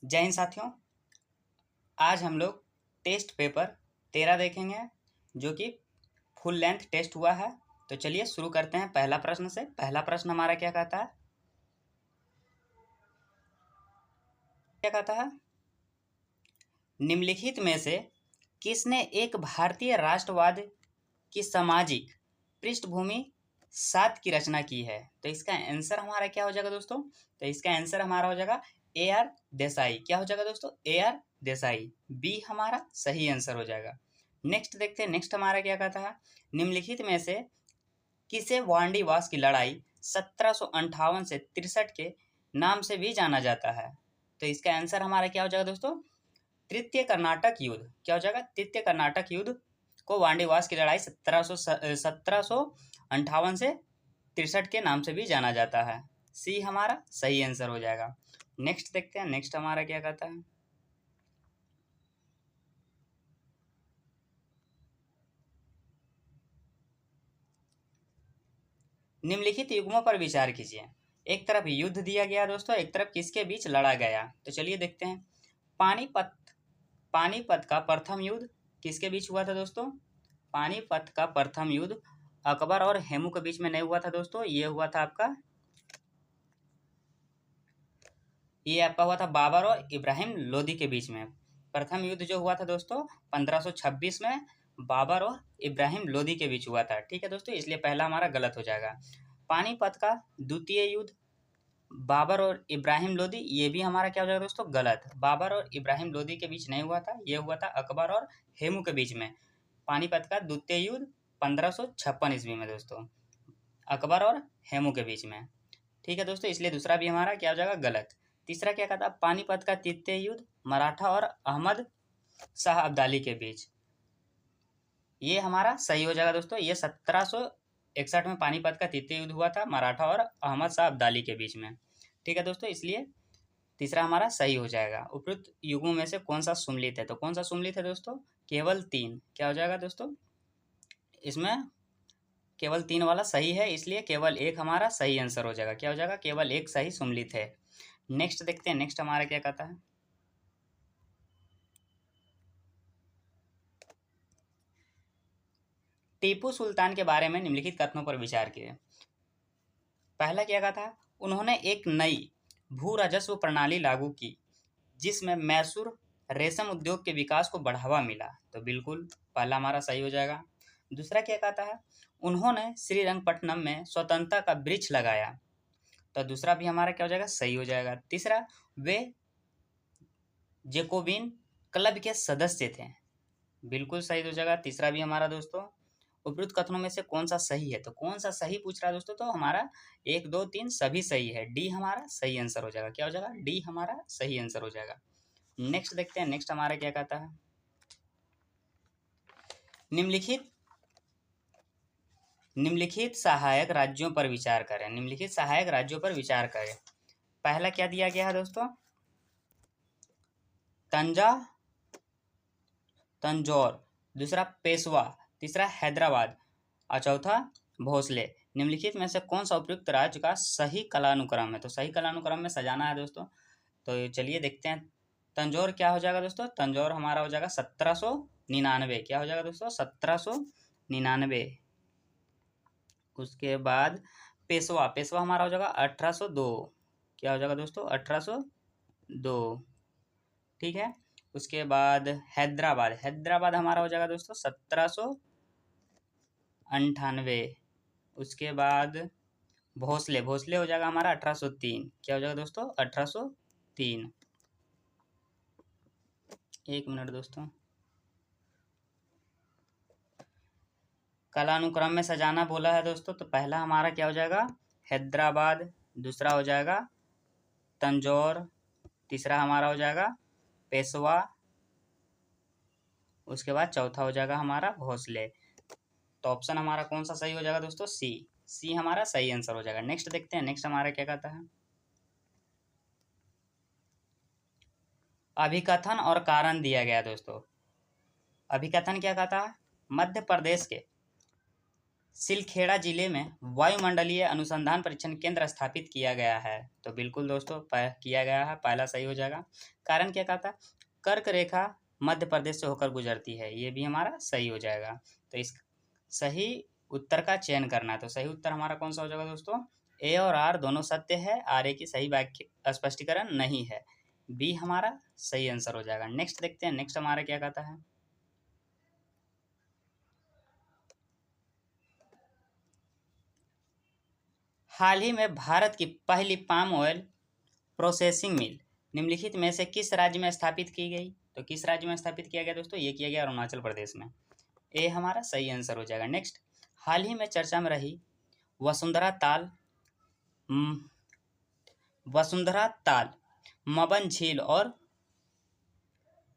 जय हिंद साथियों। आज हम लोग टेस्ट पेपर 13 देखेंगे जो कि फुल लेंथ टेस्ट हुआ है। तो चलिए शुरू करते हैं पहला प्रश्न से। पहला प्रश्न हमारा क्या कहता है? निम्नलिखित में से किसने एक भारतीय राष्ट्रवाद की सामाजिक पृष्ठभूमि 7 की रचना की है? तो इसका आंसर हमारा क्या हो जाएगा दोस्तों? तो इसका आंसर हमारा हो जाएगा AR देसाई। क्या हो जाएगा दोस्तों? AR देसाई। बी हमारा सही आंसर हो जाएगा। नेक्स्ट देखते हैं, नेक्स्ट हमारा क्या कहता है? निम्नलिखित में से किसे वांडीवास की लड़ाई 1758 से 63 के नाम से भी जाना जाता है? तो इसका आंसर हमारा क्या हो जाएगा दोस्तों? तृतीय कर्नाटक युद्ध। क्या हो जाएगा? तृतीय कर्नाटक युद्ध को वांडीवास की लड़ाई 1758 से 63 के नाम से भी जाना जाता है। सी हमारा सही आंसर हो जाएगा। नेक्स्ट देखते हैं, नेक्स्ट हमारा क्या कहता है? निम्नलिखित युग्मों पर विचार कीजिए। एक तरफ युद्ध दिया गया दोस्तों, एक तरफ किसके बीच लड़ा गया? तो चलिए देखते हैं। पानीपत का प्रथम युद्ध किसके बीच हुआ था दोस्तों? पानीपत का प्रथम युद्ध अकबर और हेमू के बीच में नहीं हुआ था दोस्तों, ये हुआ था आपका हुआ था बाबर और इब्राहिम लोदी के बीच में। प्रथम युद्ध जो हुआ था दोस्तों 1526 में बाबर और इब्राहिम लोदी के बीच हुआ था। ठीक है दोस्तों, इसलिए पहला हमारा गलत हो जाएगा। पानीपत का द्वितीय युद्ध बाबर और इब्राहिम लोदी, ये भी हमारा क्या हो जाएगा दोस्तों? गलत। बाबर और इब्राहिम लोदी के बीच नहीं हुआ था, ये हुआ था अकबर और हेमू के बीच में। पानीपत का द्वितीय युद्ध 1556 ईस्वी में दोस्तों, अकबर और हेमू के बीच में। ठीक है दोस्तों, इसलिए दूसरा भी हमारा क्या हो जाएगा? गलत। तीसरा क्या कहता? पानीपत का तृतीय युद्ध मराठा और अहमद शाह अब्दाली के बीच, ये हमारा सही हो जाएगा दोस्तों। ये 1761 में पानीपत का तृतीय युद्ध हुआ था मराठा और अहमद शाह अब्दाली के बीच में। ठीक है दोस्तों, इसलिए तीसरा हमारा सही हो जाएगा। उपयुक्त युगों में से कौन सा सुमलित है? तो कौन सा सुमलित है दोस्तों? केवल 3। क्या हो जाएगा दोस्तों? इसमें केवल 3 वाला सही है, इसलिए केवल 1 हमारा सही आंसर हो जाएगा। क्या हो जाएगा? केवल 1 सही सुमलित है। नेक्स्ट देखते हैं, नेक्स्ट हमारा क्या कहता है? टीपू सुल्तान के बारे में निम्नलिखित कथनों पर विचार कीजिए। पहला क्या कहा था? उन्होंने एक नई भू राजस्व प्रणाली लागू की जिसमें मैसूर रेशम उद्योग के विकास को बढ़ावा मिला। तो बिल्कुल पहला हमारा सही हो जाएगा। दूसरा क्या कहता है? उन्होंने श्रीरंगपट्टनम में स्वतंत्रता का वृक्ष लगाया। तो दूसरा भी हमारा क्या हो जाएगा? सही हो जाएगा। तीसरा, वे जेकोबिन क्लब के सदस्य थे। बिल्कुल सही हो जाएगा, तीसरा भी हमारा दोस्तों। उपयुक्त कथनों में से कौन सा सही है? तो कौन सा सही पूछ रहा है दोस्तों? तो हमारा 1, 2, 3 सभी सही है। डी हमारा सही आंसर हो जाएगा। क्या हो जाएगा? डी हमारा सही आंसर हो जाएगा। नेक्स्ट देखते हैं, नेक्स्ट हमारा क्या कहता है? निम्नलिखित सहायक राज्यों पर विचार करें। निम्नलिखित सहायक राज्यों पर विचार करें। पहला क्या दिया गया है दोस्तों? तंजौर, दूसरा पेशवा, तीसरा हैदराबाद और चौथा भोसले। निम्नलिखित में से कौन सा उपयुक्त राज्य का सही कालानुक्रम है? तो सही कालानुक्रम में सजाना है दोस्तों। तो चलिए देखते हैं। तंजौर क्या हो जाएगा दोस्तों? तंजौर हमारा हो जाएगा 1799। क्या हो जाएगा दोस्तों? 1799। उसके बाद पेशवा, पेशवा हमारा हो जाएगा 1802। क्या हो जाएगा दोस्तों? 1802। ठीक है। उसके बाद हैदराबाद, हैदराबाद हमारा हो जाएगा दोस्तों 1798। उसके बाद भोसले, भोसले हो जाएगा हमारा 1803। क्या हो जाएगा दोस्तों? 1803। एक मिनट दोस्तों, कालानुक्रम में सजाना बोला है दोस्तों। तो पहला हमारा क्या हो जाएगा? हैदराबाद, दूसरा हो जाएगा तंजौर, तीसरा हमारा हो जाएगा पेशवा, उसके बाद चौथा हो जाएगा हमारा भोसले। तो ऑप्शन हमारा कौन सा सही हो जाएगा दोस्तों? सी, सी हमारा सही आंसर हो जाएगा। नेक्स्ट देखते हैं, नेक्स्ट हमारा क्या कहता है? अभिकथन और कारण दिया गया दोस्तों। अभिकथन क्या कहता है? मध्य प्रदेश के सिलखेड़ा जिले में वायुमंडलीय अनुसंधान परीक्षण केंद्र स्थापित किया गया है। तो बिल्कुल दोस्तों किया गया है, पहला सही हो जाएगा। कारण क्या कहा था? कर्क रेखा मध्य प्रदेश से होकर गुजरती है, ये भी हमारा सही हो जाएगा। तो इस सही उत्तर का चयन करना है। तो सही उत्तर हमारा कौन सा हो जाएगा दोस्तों? ए और आर दोनों सत्य है, आर ए की सही वाक्य स्पष्टीकरण नहीं है, बी हमारा सही आंसर हो जाएगा। नेक्स्ट देखते हैं, नेक्स्ट हमारा क्या कहता है। हाल ही में भारत की पहली पाम ऑयल प्रोसेसिंग मिल निम्नलिखित में से किस राज्य में स्थापित की गई? तो किस राज्य में स्थापित किया गया दोस्तों? ये किया गया अरुणाचल प्रदेश में, ए हमारा सही आंसर हो जाएगा। नेक्स्ट, हाल ही में चर्चा में रही वसुंधरा ताल वसुंधरा ताल, मबन झील और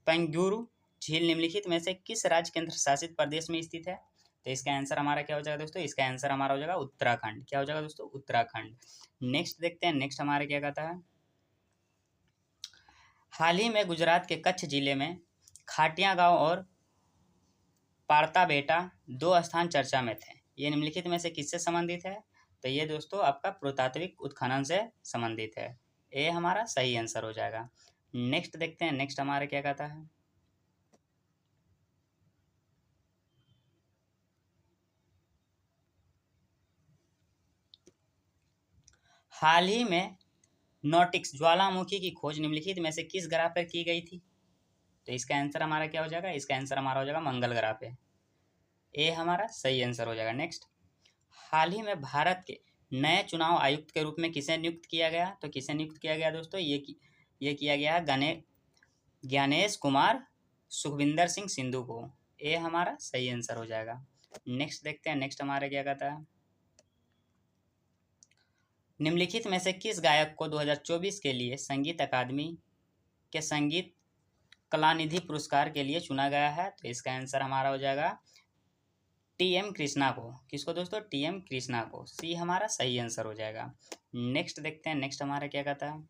पेंगुरू झील निम्नलिखित में से किस राज्य केंद्र शासित प्रदेश में स्थित है? तो इसका आंसर हमारा क्या हो जाएगा दोस्तों? इसका आंसर हमारा हो जाएगा उत्तराखंड। क्या हो जाएगा दोस्तों? उत्तराखंड। नेक्स्ट देखते हैं, नेक्स्ट हमारे क्या कहता है। हाल ही में गुजरात के कच्छ जिले में खाटिया गांव और पारता बेटा दो स्थान चर्चा में थे, ये निम्नलिखित में से किससे संबंधित है? तो ये दोस्तों आपका पुरातात्विक उत्खनन से संबंधित है, ए हमारा सही आंसर हो जाएगा। नेक्स्ट देखते हैं, नेक्स्ट हमारा क्या कहता है। हाल ही में नोटिक्स ज्वालामुखी की खोज निम्नलिखित में से किस ग्रह पर की गई थी? तो इसका आंसर हमारा क्या हो जाएगा? इसका आंसर हमारा हो जाएगा मंगल ग्रह पे, ए हमारा सही आंसर हो जाएगा। नेक्स्ट, हाल ही में भारत के नए चुनाव आयुक्त के रूप में किसे नियुक्त किया गया? तो किसे नियुक्त किया गया दोस्तों? ये किया गया है ज्ञानेश कुमार सुखविंदर सिंह सिंधु को, ए हमारा सही आंसर हो जाएगा। नेक्स्ट देखते हैं, नेक्स्ट हमारा क्या कहता है। निम्नलिखित में से किस गायक को 2024 के लिए संगीत अकादमी के संगीत कलानिधि पुरस्कार के लिए चुना गया है? तो इसका आंसर हमारा हो जाएगा टी.एम. कृष्णा को। किसको दोस्तों? टी.एम. कृष्णा को, सी हमारा सही आंसर हो जाएगा। नेक्स्ट देखते हैं, नेक्स्ट हमारा क्या कहता है।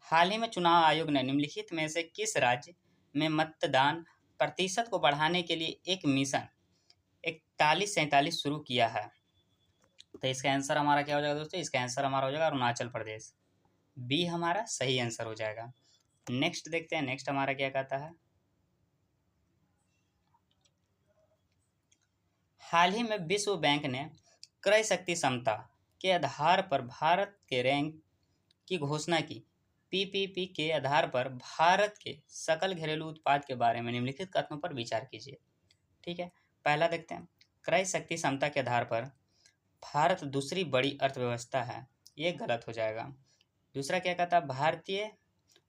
हाल ही में चुनाव आयोग ने निम्नलिखित में से किस राज्य में मतदान प्रतिशत को बढ़ाने के लिए एक मिशन 4147 शुरू किया है? तो इसका आंसर हमारा क्या हो जाएगा दोस्तों? इसका आंसर हमारा हो जाएगा अरुणाचल प्रदेश, बी हमारा सही आंसर हो जाएगा। नेक्स्ट देखते हैं, नेक्स्ट हमारा क्या कहता है। हाल ही में विश्व बैंक ने क्रय शक्ति क्षमता के आधार पर भारत के रैंक की घोषणा की। पीपीपी के आधार पर भारत के सकल घरेलू उत्पाद के बारे में निम्नलिखित कथनों पर विचार कीजिए। ठीक है, पहला देखते हैं, क्रय शक्ति क्षमता के आधार पर भारत दूसरी बड़ी अर्थव्यवस्था है, ये गलत हो जाएगा। दूसरा क्या कहता है,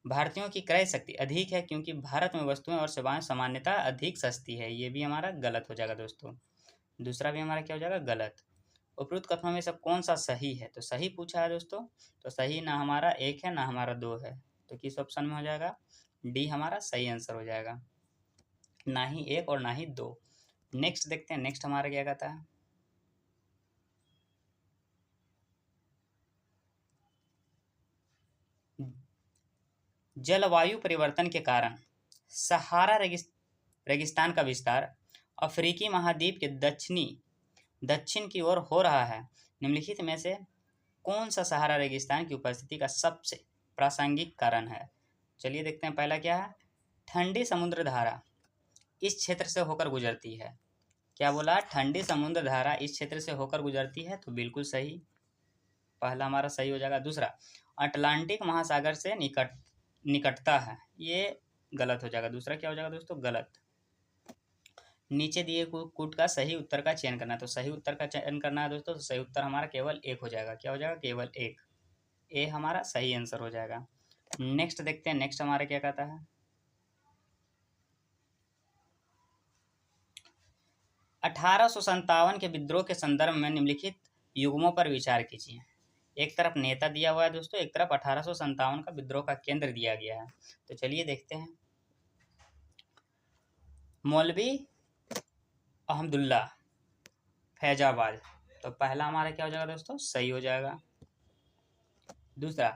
भारतीयों की क्रय शक्ति अधिक है क्योंकि भारत में वस्तुएं और सेवाएं सामान्यतः अधिक सस्ती है, ये भी हमारा गलत हो जाएगा दोस्तों। दूसरा भी हमारा क्या हो जाएगा? गलत। उपरोक्त कथनों में सब कौन सा सही है? तो सही पूछा है दोस्तों, तो सही ना हमारा एक है ना हमारा दो है, तो किस ऑप्शन में हो जाएगा? डी हमारा सही आंसर हो जाएगा, ना ही एक और ना ही दो। नेक्स्ट देखते हैं, नेक्स्ट हमारा क्या कहता है। जलवायु परिवर्तन के कारण सहारा रेगिस्तान का विस्तार अफ्रीकी महाद्वीप के दक्षिण की ओर हो रहा है। निम्नलिखित में से कौन सा सहारा रेगिस्तान की उपस्थिति का सबसे प्रासंगिक कारण है? चलिए देखते हैं, पहला क्या है, ठंडी समुद्र धारा इस क्षेत्र से होकर गुजरती है। क्या बोला? ठंडी समुद्र धारा इस क्षेत्र से होकर गुजरती है, तो बिल्कुल सही, पहला हमारा सही हो जाएगा। दूसरा, अटलांटिक महासागर से निकटता है, ये गलत हो जाएगा। दूसरा क्या हो जाएगा दोस्तों? गलत। नीचे दिए कूट का सही उत्तर का चयन करना है, तो सही उत्तर का चयन करना है दोस्तों, तो सही उत्तर हमारा केवल एक हो जाएगा। क्या हो जाएगा? केवल एक, ए हमारा सही आंसर हो जाएगा। नेक्स्ट देखते हैं, नेक्स्ट हमारा क्या कहता है। 1857 के विद्रोह के संदर्भ में निम्नलिखित युग्मों पर विचार कीजिए। एक तरफ नेता दिया हुआ है दोस्तों, एक तरफ 1857 का विद्रोह का केंद्र दिया गया है। तो चलिए देखते हैं, मौलवी अहमदुल्ला फैजाबाद, तो पहला हमारा क्या हो जाएगा दोस्तों? सही हो जाएगा। दूसरा,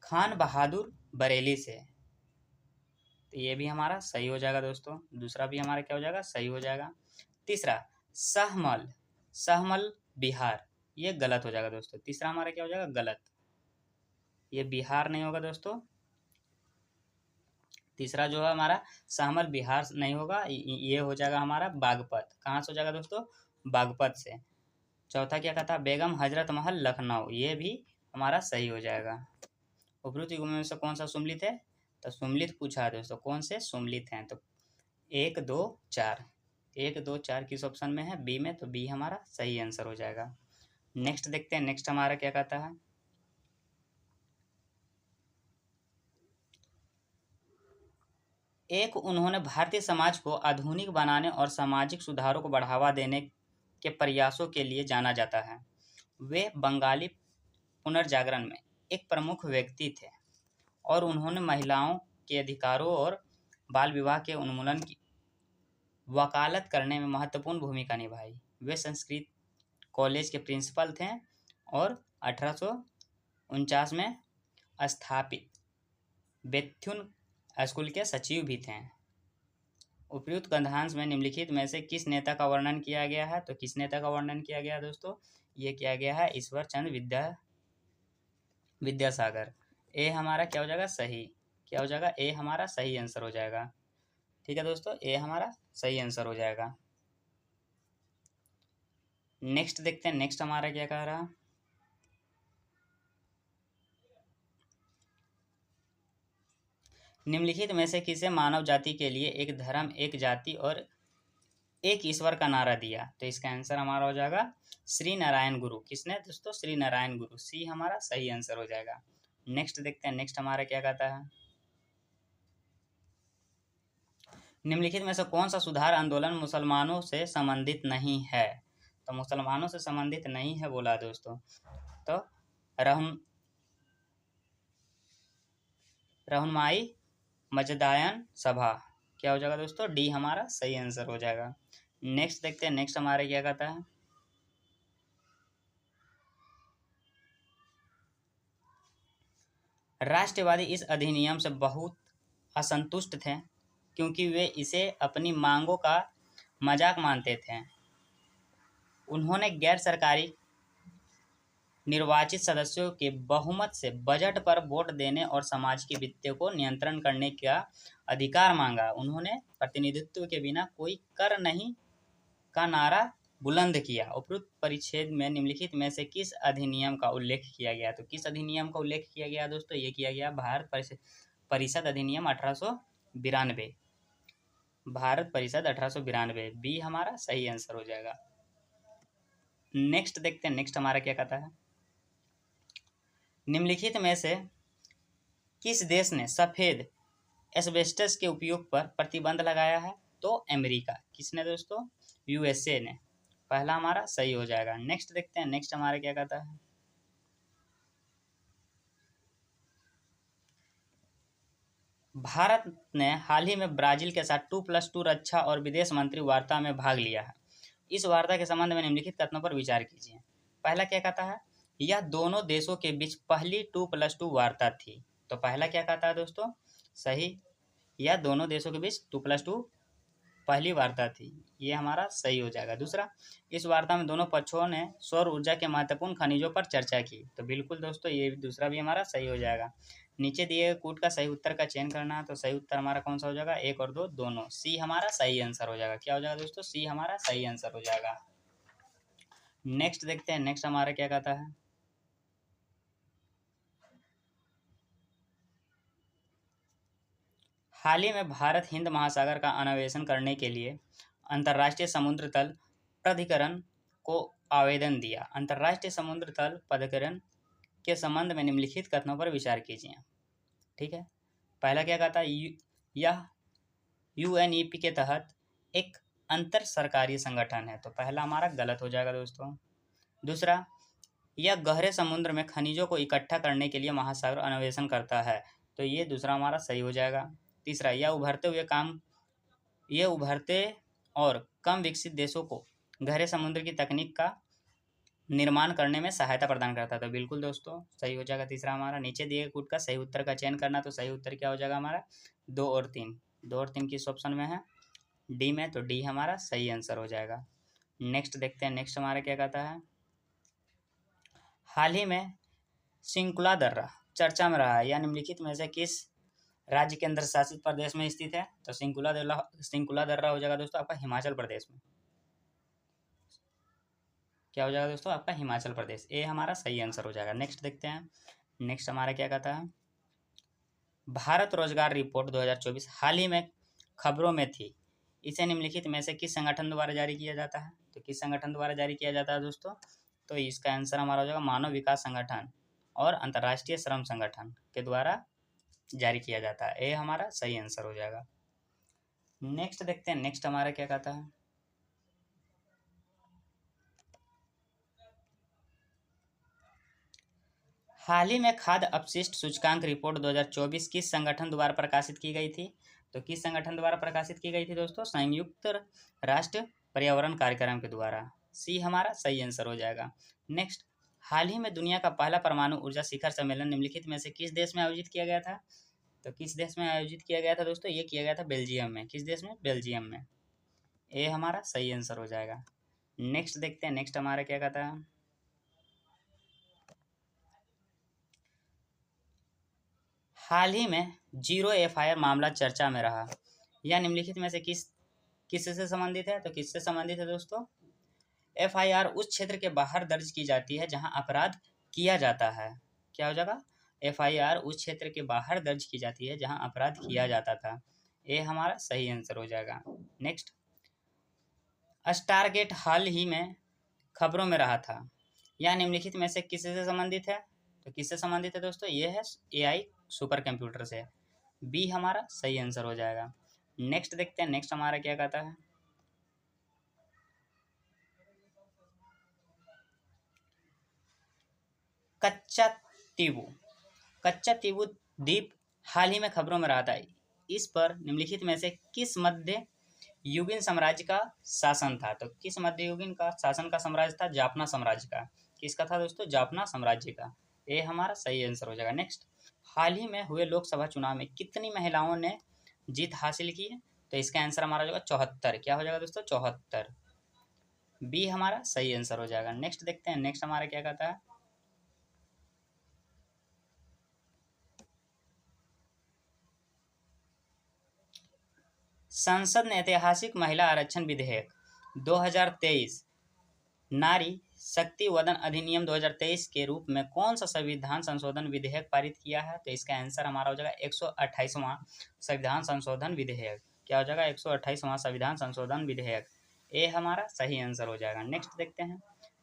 खान बहादुर बरेली से, तो ये भी हमारा सही हो जाएगा दोस्तों, दूसरा भी हमारा क्या हो जाएगा? सही हो जाएगा। तीसरा, शाहमल सहमल बिहार, ये गलत हो जाएगा दोस्तों। तीसरा हमारा क्या हो जाएगा, गलत, ये बिहार नहीं होगा दोस्तों। तीसरा जो है हमारा सहमल बिहार नहीं होगा, ये हो जाएगा हमारा बागपत। कहाँ से हो जाएगा दोस्तों, बागपत से। चौथा क्या कहता है, बेगम हजरत महल लखनऊ, ये भी हमारा सही हो जाएगा। उपरोक्त युग्म में से कौन सा सुमलित है, तो सुमलित पूछा है दोस्तों, कौन से सुमलित हैं, तो 1 2 4, 1 2 4 किस ऑप्शन में है, बी में, तो बी हमारा सही आंसर हो जाएगा। नेक्स्ट देखते हैं, नेक्स्ट हमारा क्या कहता है, एक उन्होंने भारतीय समाज को आधुनिक बनाने और सामाजिक सुधारों को बढ़ावा देने के प्रयासों के लिए जाना जाता है। वे बंगाली पुनर्जागरण में एक प्रमुख व्यक्ति थे और उन्होंने महिलाओं के अधिकारों और बाल विवाह के उन्मूलन की वकालत करने में महत्वपूर्ण भूमिका निभाई। वे संस्कृत कॉलेज के प्रिंसिपल थे और 1849 में स्थापित बेथुन स्कूल के सचिव भी थे। उपयुक्त ग्रंथांश में निम्नलिखित में से किस नेता का वर्णन किया गया है, तो किस नेता का वर्णन किया गया है दोस्तों, ये किया गया है ईश्वर चंद्र विद्यासागर। ए हमारा क्या हो जाएगा, सही, क्या हो जाएगा, ए हमारा सही आंसर हो जाएगा। ठीक है दोस्तों, ए हमारा सही आंसर हो जाएगा। नेक्स्ट देखते हैं, नेक्स्ट हमारा क्या कह रहा है, निम्नलिखित में से किसे मानव जाति के लिए एक धर्म, एक जाति और एक ईश्वर का नारा दिया, तो इसका आंसर हमारा हो जाएगा श्री नारायण गुरु। किसने दोस्तों, श्री नारायण गुरु, सी हमारा सही आंसर हो जाएगा। नेक्स्ट देखते हैं, नेक्स्ट हमारा क्या कहता है, निम्नलिखित में से कौन सा सुधार आंदोलन मुसलमानों से संबंधित नहीं है, तो मुसलमानों से संबंधित नहीं है बोला दोस्तों, तो रहनुमाई मजदायन सभा, क्या हो जाएगा दोस्तों, डी हमारा सही आंसर हो जाएगा। नेक्स्ट देखते हैं, नेक्स्ट हमारा क्या कहता है, राष्ट्रवादी इस अधिनियम से बहुत असंतुष्ट थे क्योंकि वे इसे अपनी मांगों का मजाक मानते थे। उन्होंने गैर सरकारी निर्वाचित सदस्यों के बहुमत से बजट पर वोट देने और समाज के वित्त को नियंत्रण करने का अधिकार मांगा। उन्होंने प्रतिनिधित्व के बिना कोई कर नहीं का नारा बुलंद किया। उपरोक्त परिच्छेद में निम्नलिखित में से किस अधिनियम का उल्लेख किया गया, तो किस अधिनियम का उल्लेख किया गया दोस्तों, ये किया गया भारत परिषद अधिनियम 1892, भारत परिषद 1892, बी हमारा सही आंसर हो जाएगा। नेक्स्ट देखते हैं, नेक्स्ट हमारा क्या कहता है, निम्नलिखित में से किस देश ने सफेद एस्बेस्टस के उपयोग पर प्रतिबंध लगाया है, तो अमेरिका। किसने दोस्तों, यूएसए ने, पहला हमारा सही हो जाएगा। नेक्स्ट देखते हैं, नेक्स्ट हमारा क्या कहता है, भारत ने हाल ही में ब्राजील के साथ 2+2 रक्षा और विदेश मंत्री वार्ता में भाग लिया है। इस वार्ता के संबंध में निम्नलिखित कथनों पर विचार कीजिए। पहला क्या कहता है, यह दोनों देशों के बीच पहली 2+2 वार्ता थी, तो पहला क्या कहता है दोस्तों, सही, यह दोनों देशों के बीच 2+2 पहली वार्ता थी, ये हमारा सही हो जाएगा। दूसरा, इस वार्ता में दोनों पक्षों ने सौर ऊर्जा के महत्वपूर्ण खनिजों पर चर्चा की, तो बिल्कुल दोस्तों ये दूसरा भी हमारा सही हो जाएगा। नीचे दिए गए कूट का सही उत्तर का चयन करना है, तो सही उत्तर हमारा कौन सा हो जाएगा, 1 और 2 दोनों, सी हमारा सही आंसर हो जाएगा। क्या हो जाएगा दोस्तों, सी हमारा सही आंसर हो जाएगा। नेक्स्ट देखते हैं, नेक्स्ट हमारा क्या कहता है, हाल ही में भारत हिंद महासागर का अन्वेषण करने के लिए अंतर्राष्ट्रीय समुद्र तल प्राधिकरण को आवेदन दिया। अंतर्राष्ट्रीय समुद्र तल प्राधिकरण के संबंध में निम्नलिखित कथनों पर विचार कीजिए। ठीक है, पहला क्या कहता है, यह यूएनईपी के तहत एक अंतर सरकारी संगठन है, तो पहला हमारा गलत हो जाएगा दोस्तों। दूसरा, यह गहरे समुद्र में खनिजों को इकट्ठा करने के लिए महासागर अन्वेषण करता है, तो ये दूसरा हमारा सही हो जाएगा। तीसरा, यह उभरते और कम विकसित देशों को गहरे समुद्र की तकनीक का निर्माण करने में सहायता प्रदान करता है, तो बिल्कुल दोस्तों सही हो जाएगा तीसरा हमारा। नीचे दिए गए कूट का सही उत्तर का चयन करना, तो सही उत्तर क्या हो जाएगा हमारा, 2 और 3, 2 और 3 किस ऑप्शन में है, डी में, तो डी हमारा सही आंसर हो जाएगा। नेक्स्ट देखते हैं, नेक्स्ट हमारा क्या कहता है, हाल ही में सिंकुला दर्रा चर्चा में रहा है, या निम्नलिखित में से किस राज्य केंद्र शासित प्रदेश में स्थित है? तो सिंकुला दर्रा हो जाएगा दोस्तों आपका हिमाचल प्रदेश में। क्या हो जाएगा दोस्तों आपका हिमाचल प्रदेश, ये हमारा सही आंसर हो जाएगा। नेक्स्ट देखते हैं, नेक्स्ट हमारा क्या कहता है, भारत रोजगार रिपोर्ट 2024 हाल ही में खबरों में थी, इसे निम्नलिखित में से किस संगठन द्वारा जारी किया जाता है? तो किस संगठन द्वारा जारी किया जाता है दोस्तों? तो इसका आंसर हमारा हो जाएगा मानव विकास संगठन और अंतर्राष्ट्रीय श्रम संगठन के द्वारा जारी किया जाता है, ये हमारा सही आंसर हो जाएगा। नेक्स्ट देखते हैं, नेक्स्ट हमारा क्या कहता है, हाल ही में खाद्य अपशिष्ट सूचकांक रिपोर्ट 2024 किस संगठन द्वारा प्रकाशित की गई थी? तो किस संगठन द्वारा प्रकाशित की गई थी दोस्तों? संयुक्त राष्ट्र पर्यावरण कार्यक्रम के द्वारा, सी हमारा सही आंसर हो जाएगा। नेक्स्ट, हाल ही में दुनिया का पहला परमाणु ऊर्जा शिखर सम्मेलन निम्नलिखित में से किस देश में आयोजित किया गया था? तो किस देश में आयोजित किया गया था दोस्तों? ये किया गया था बेल्जियम में। किस देश में? बेल्जियम में। ये हमारा सही आंसर हो जाएगा। नेक्स्ट देखते हैं, नेक्स्ट हमारा क्या कहता है, हाल ही में जीरो एफआईआर मामला चर्चा में रहा, यह निम्नलिखित में से किससे संबंधित है? तो किससे संबंधित है दोस्तों? एफआईआर उस क्षेत्र के बाहर दर्ज की जाती है जहां अपराध किया जाता है। क्या हो जाएगा? एफआईआर उस क्षेत्र के बाहर दर्ज की जाती है जहां अपराध किया जाता था, ये हमारा सही आंसर हो जाएगा। नेक्स्ट, स्टारगेट हाल ही में खबरों में रहा था, यह निम्नलिखित में से किससे संबंधित है? तो किससे संबंधित है दोस्तों? ये है एआई सुपर कंप्यूटर से, बी हमारा सही आंसर हो जाएगा। नेक्स्ट देखते हैं, नेक्स्ट हमारा क्या कहता है, कच्चा तीबू द्वीप हाल ही में खबरों में रहा था, इस पर निम्नलिखित में से किस मध्य युगीन साम्राज्य का शासन था? तो किस मध्य युगीन का शासन का साम्राज्य था? जापना साम्राज्य का। किसका था दोस्तों? जापना साम्राज्य का, ये हमारा सही आंसर हो जाएगा। नेक्स्ट, हाल ही में हुए लोकसभा चुनाव में कितनी महिलाओं ने जीत हासिल की है? तो इसका आंसर हमारा हो जाएगा 74। क्या हो जाएगा दोस्तों? 74, बी हमारा सही आंसर हो जाएगा। नेक्स्ट देखते हैं, नेक्स्ट हमारा क्या कहता है, संसद ने ऐतिहासिक महिला आरक्षण विधेयक 2023 नारी शक्ति वदन अधिनियम 2023 के रूप में कौन सा संविधान संशोधन विधेयक पारित किया है? तो इसका आंसर हमारा हो जाएगा 128वां संविधान संशोधन विधेयक। क्या हो जाएगा? 128वां संविधान संशोधन विधेयक, ये हमारा सही आंसर हो जाएगा। नेक्स्ट देखते हैं,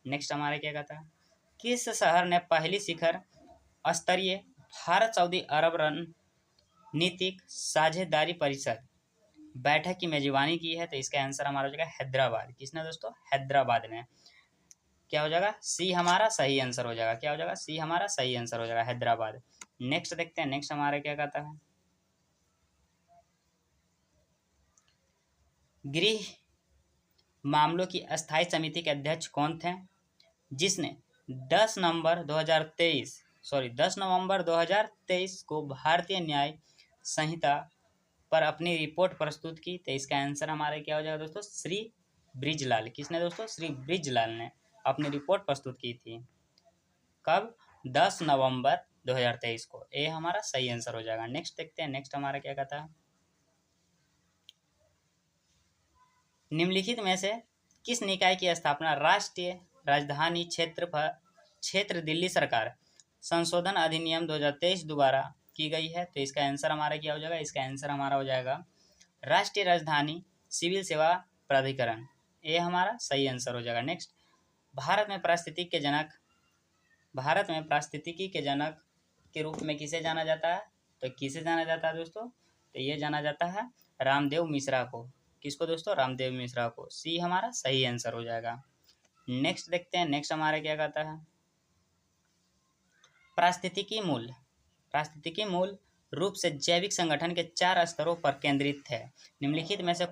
नेक्स्ट हमारा क्या कहता है, किस शहर ने पहली शिखर स्तरीय भारत सऊदी अरब रणनीतिक साझेदारी परिषद बैठक की मेजबानी की है? तो इसका आंसर हमारा हो जाएगा हैदराबाद। किसने दोस्तों? हैदराबाद ने। क्या हो जाएगा? सी हमारा सही आंसर हो जाएगा। क्या हो जाएगा? सी हमारा सही आंसर हो जाएगा, हैदराबाद। नेक्स्ट देखते हैं, नेक्स्ट हमारा क्या कहता है, गृह मामलों की अस्थायी समिति के अध्यक्ष कौन थे जिसने 10 नवंबर 2023 को भारतीय न्याय संहिता पर अपनी रिपोर्ट प्रस्तुत की? तो इसका आंसर हमारा क्या हो जाएगा दोस्तों? श्री ब्रिजलाल। किसने दोस्तों? श्री ब्रिजलाल ने अपनी रिपोर्ट प्रस्तुत की थी। कब? 10 नवंबर 2023 को, ये हमारा सही आंसर हो जाएगा। नेक्स्ट देखते हैं, नेक्स्ट हमारा क्या कहता है, निम्नलिखित में से किस निकाय की स्थापना राष्ट्रीय राजधानी क्षेत्र दिल्ली सरकार संशोधन अधिनियम 2023 द्वारा की गई है? तो इसका आंसर हमारा क्या हो जाएगा? इसका आंसर हमारा हो जाएगा राष्ट्रीय राजधानी सिविल सेवा प्राधिकरण, ये हमारा सही आंसर हो जाएगा। नेक्स्ट, भारत में पारिस्थितिकी के जनक के रूप में किसे जाना जाता है? तो किसे जाना जाता है दोस्तों? तो ये जाना जाता है रामदेव मिश्रा को। किसको दोस्तों? रामदेव मिश्रा को, सी हमारा सही आंसर हो जाएगा। नेक्स्ट देखते हैं, नेक्स्ट हमारा क्या कहता है, पारिस्थितिकी मूल रूप से जैविक संगठन के 4 स्तरों पर केंद्रित है, निम्नलिखित में से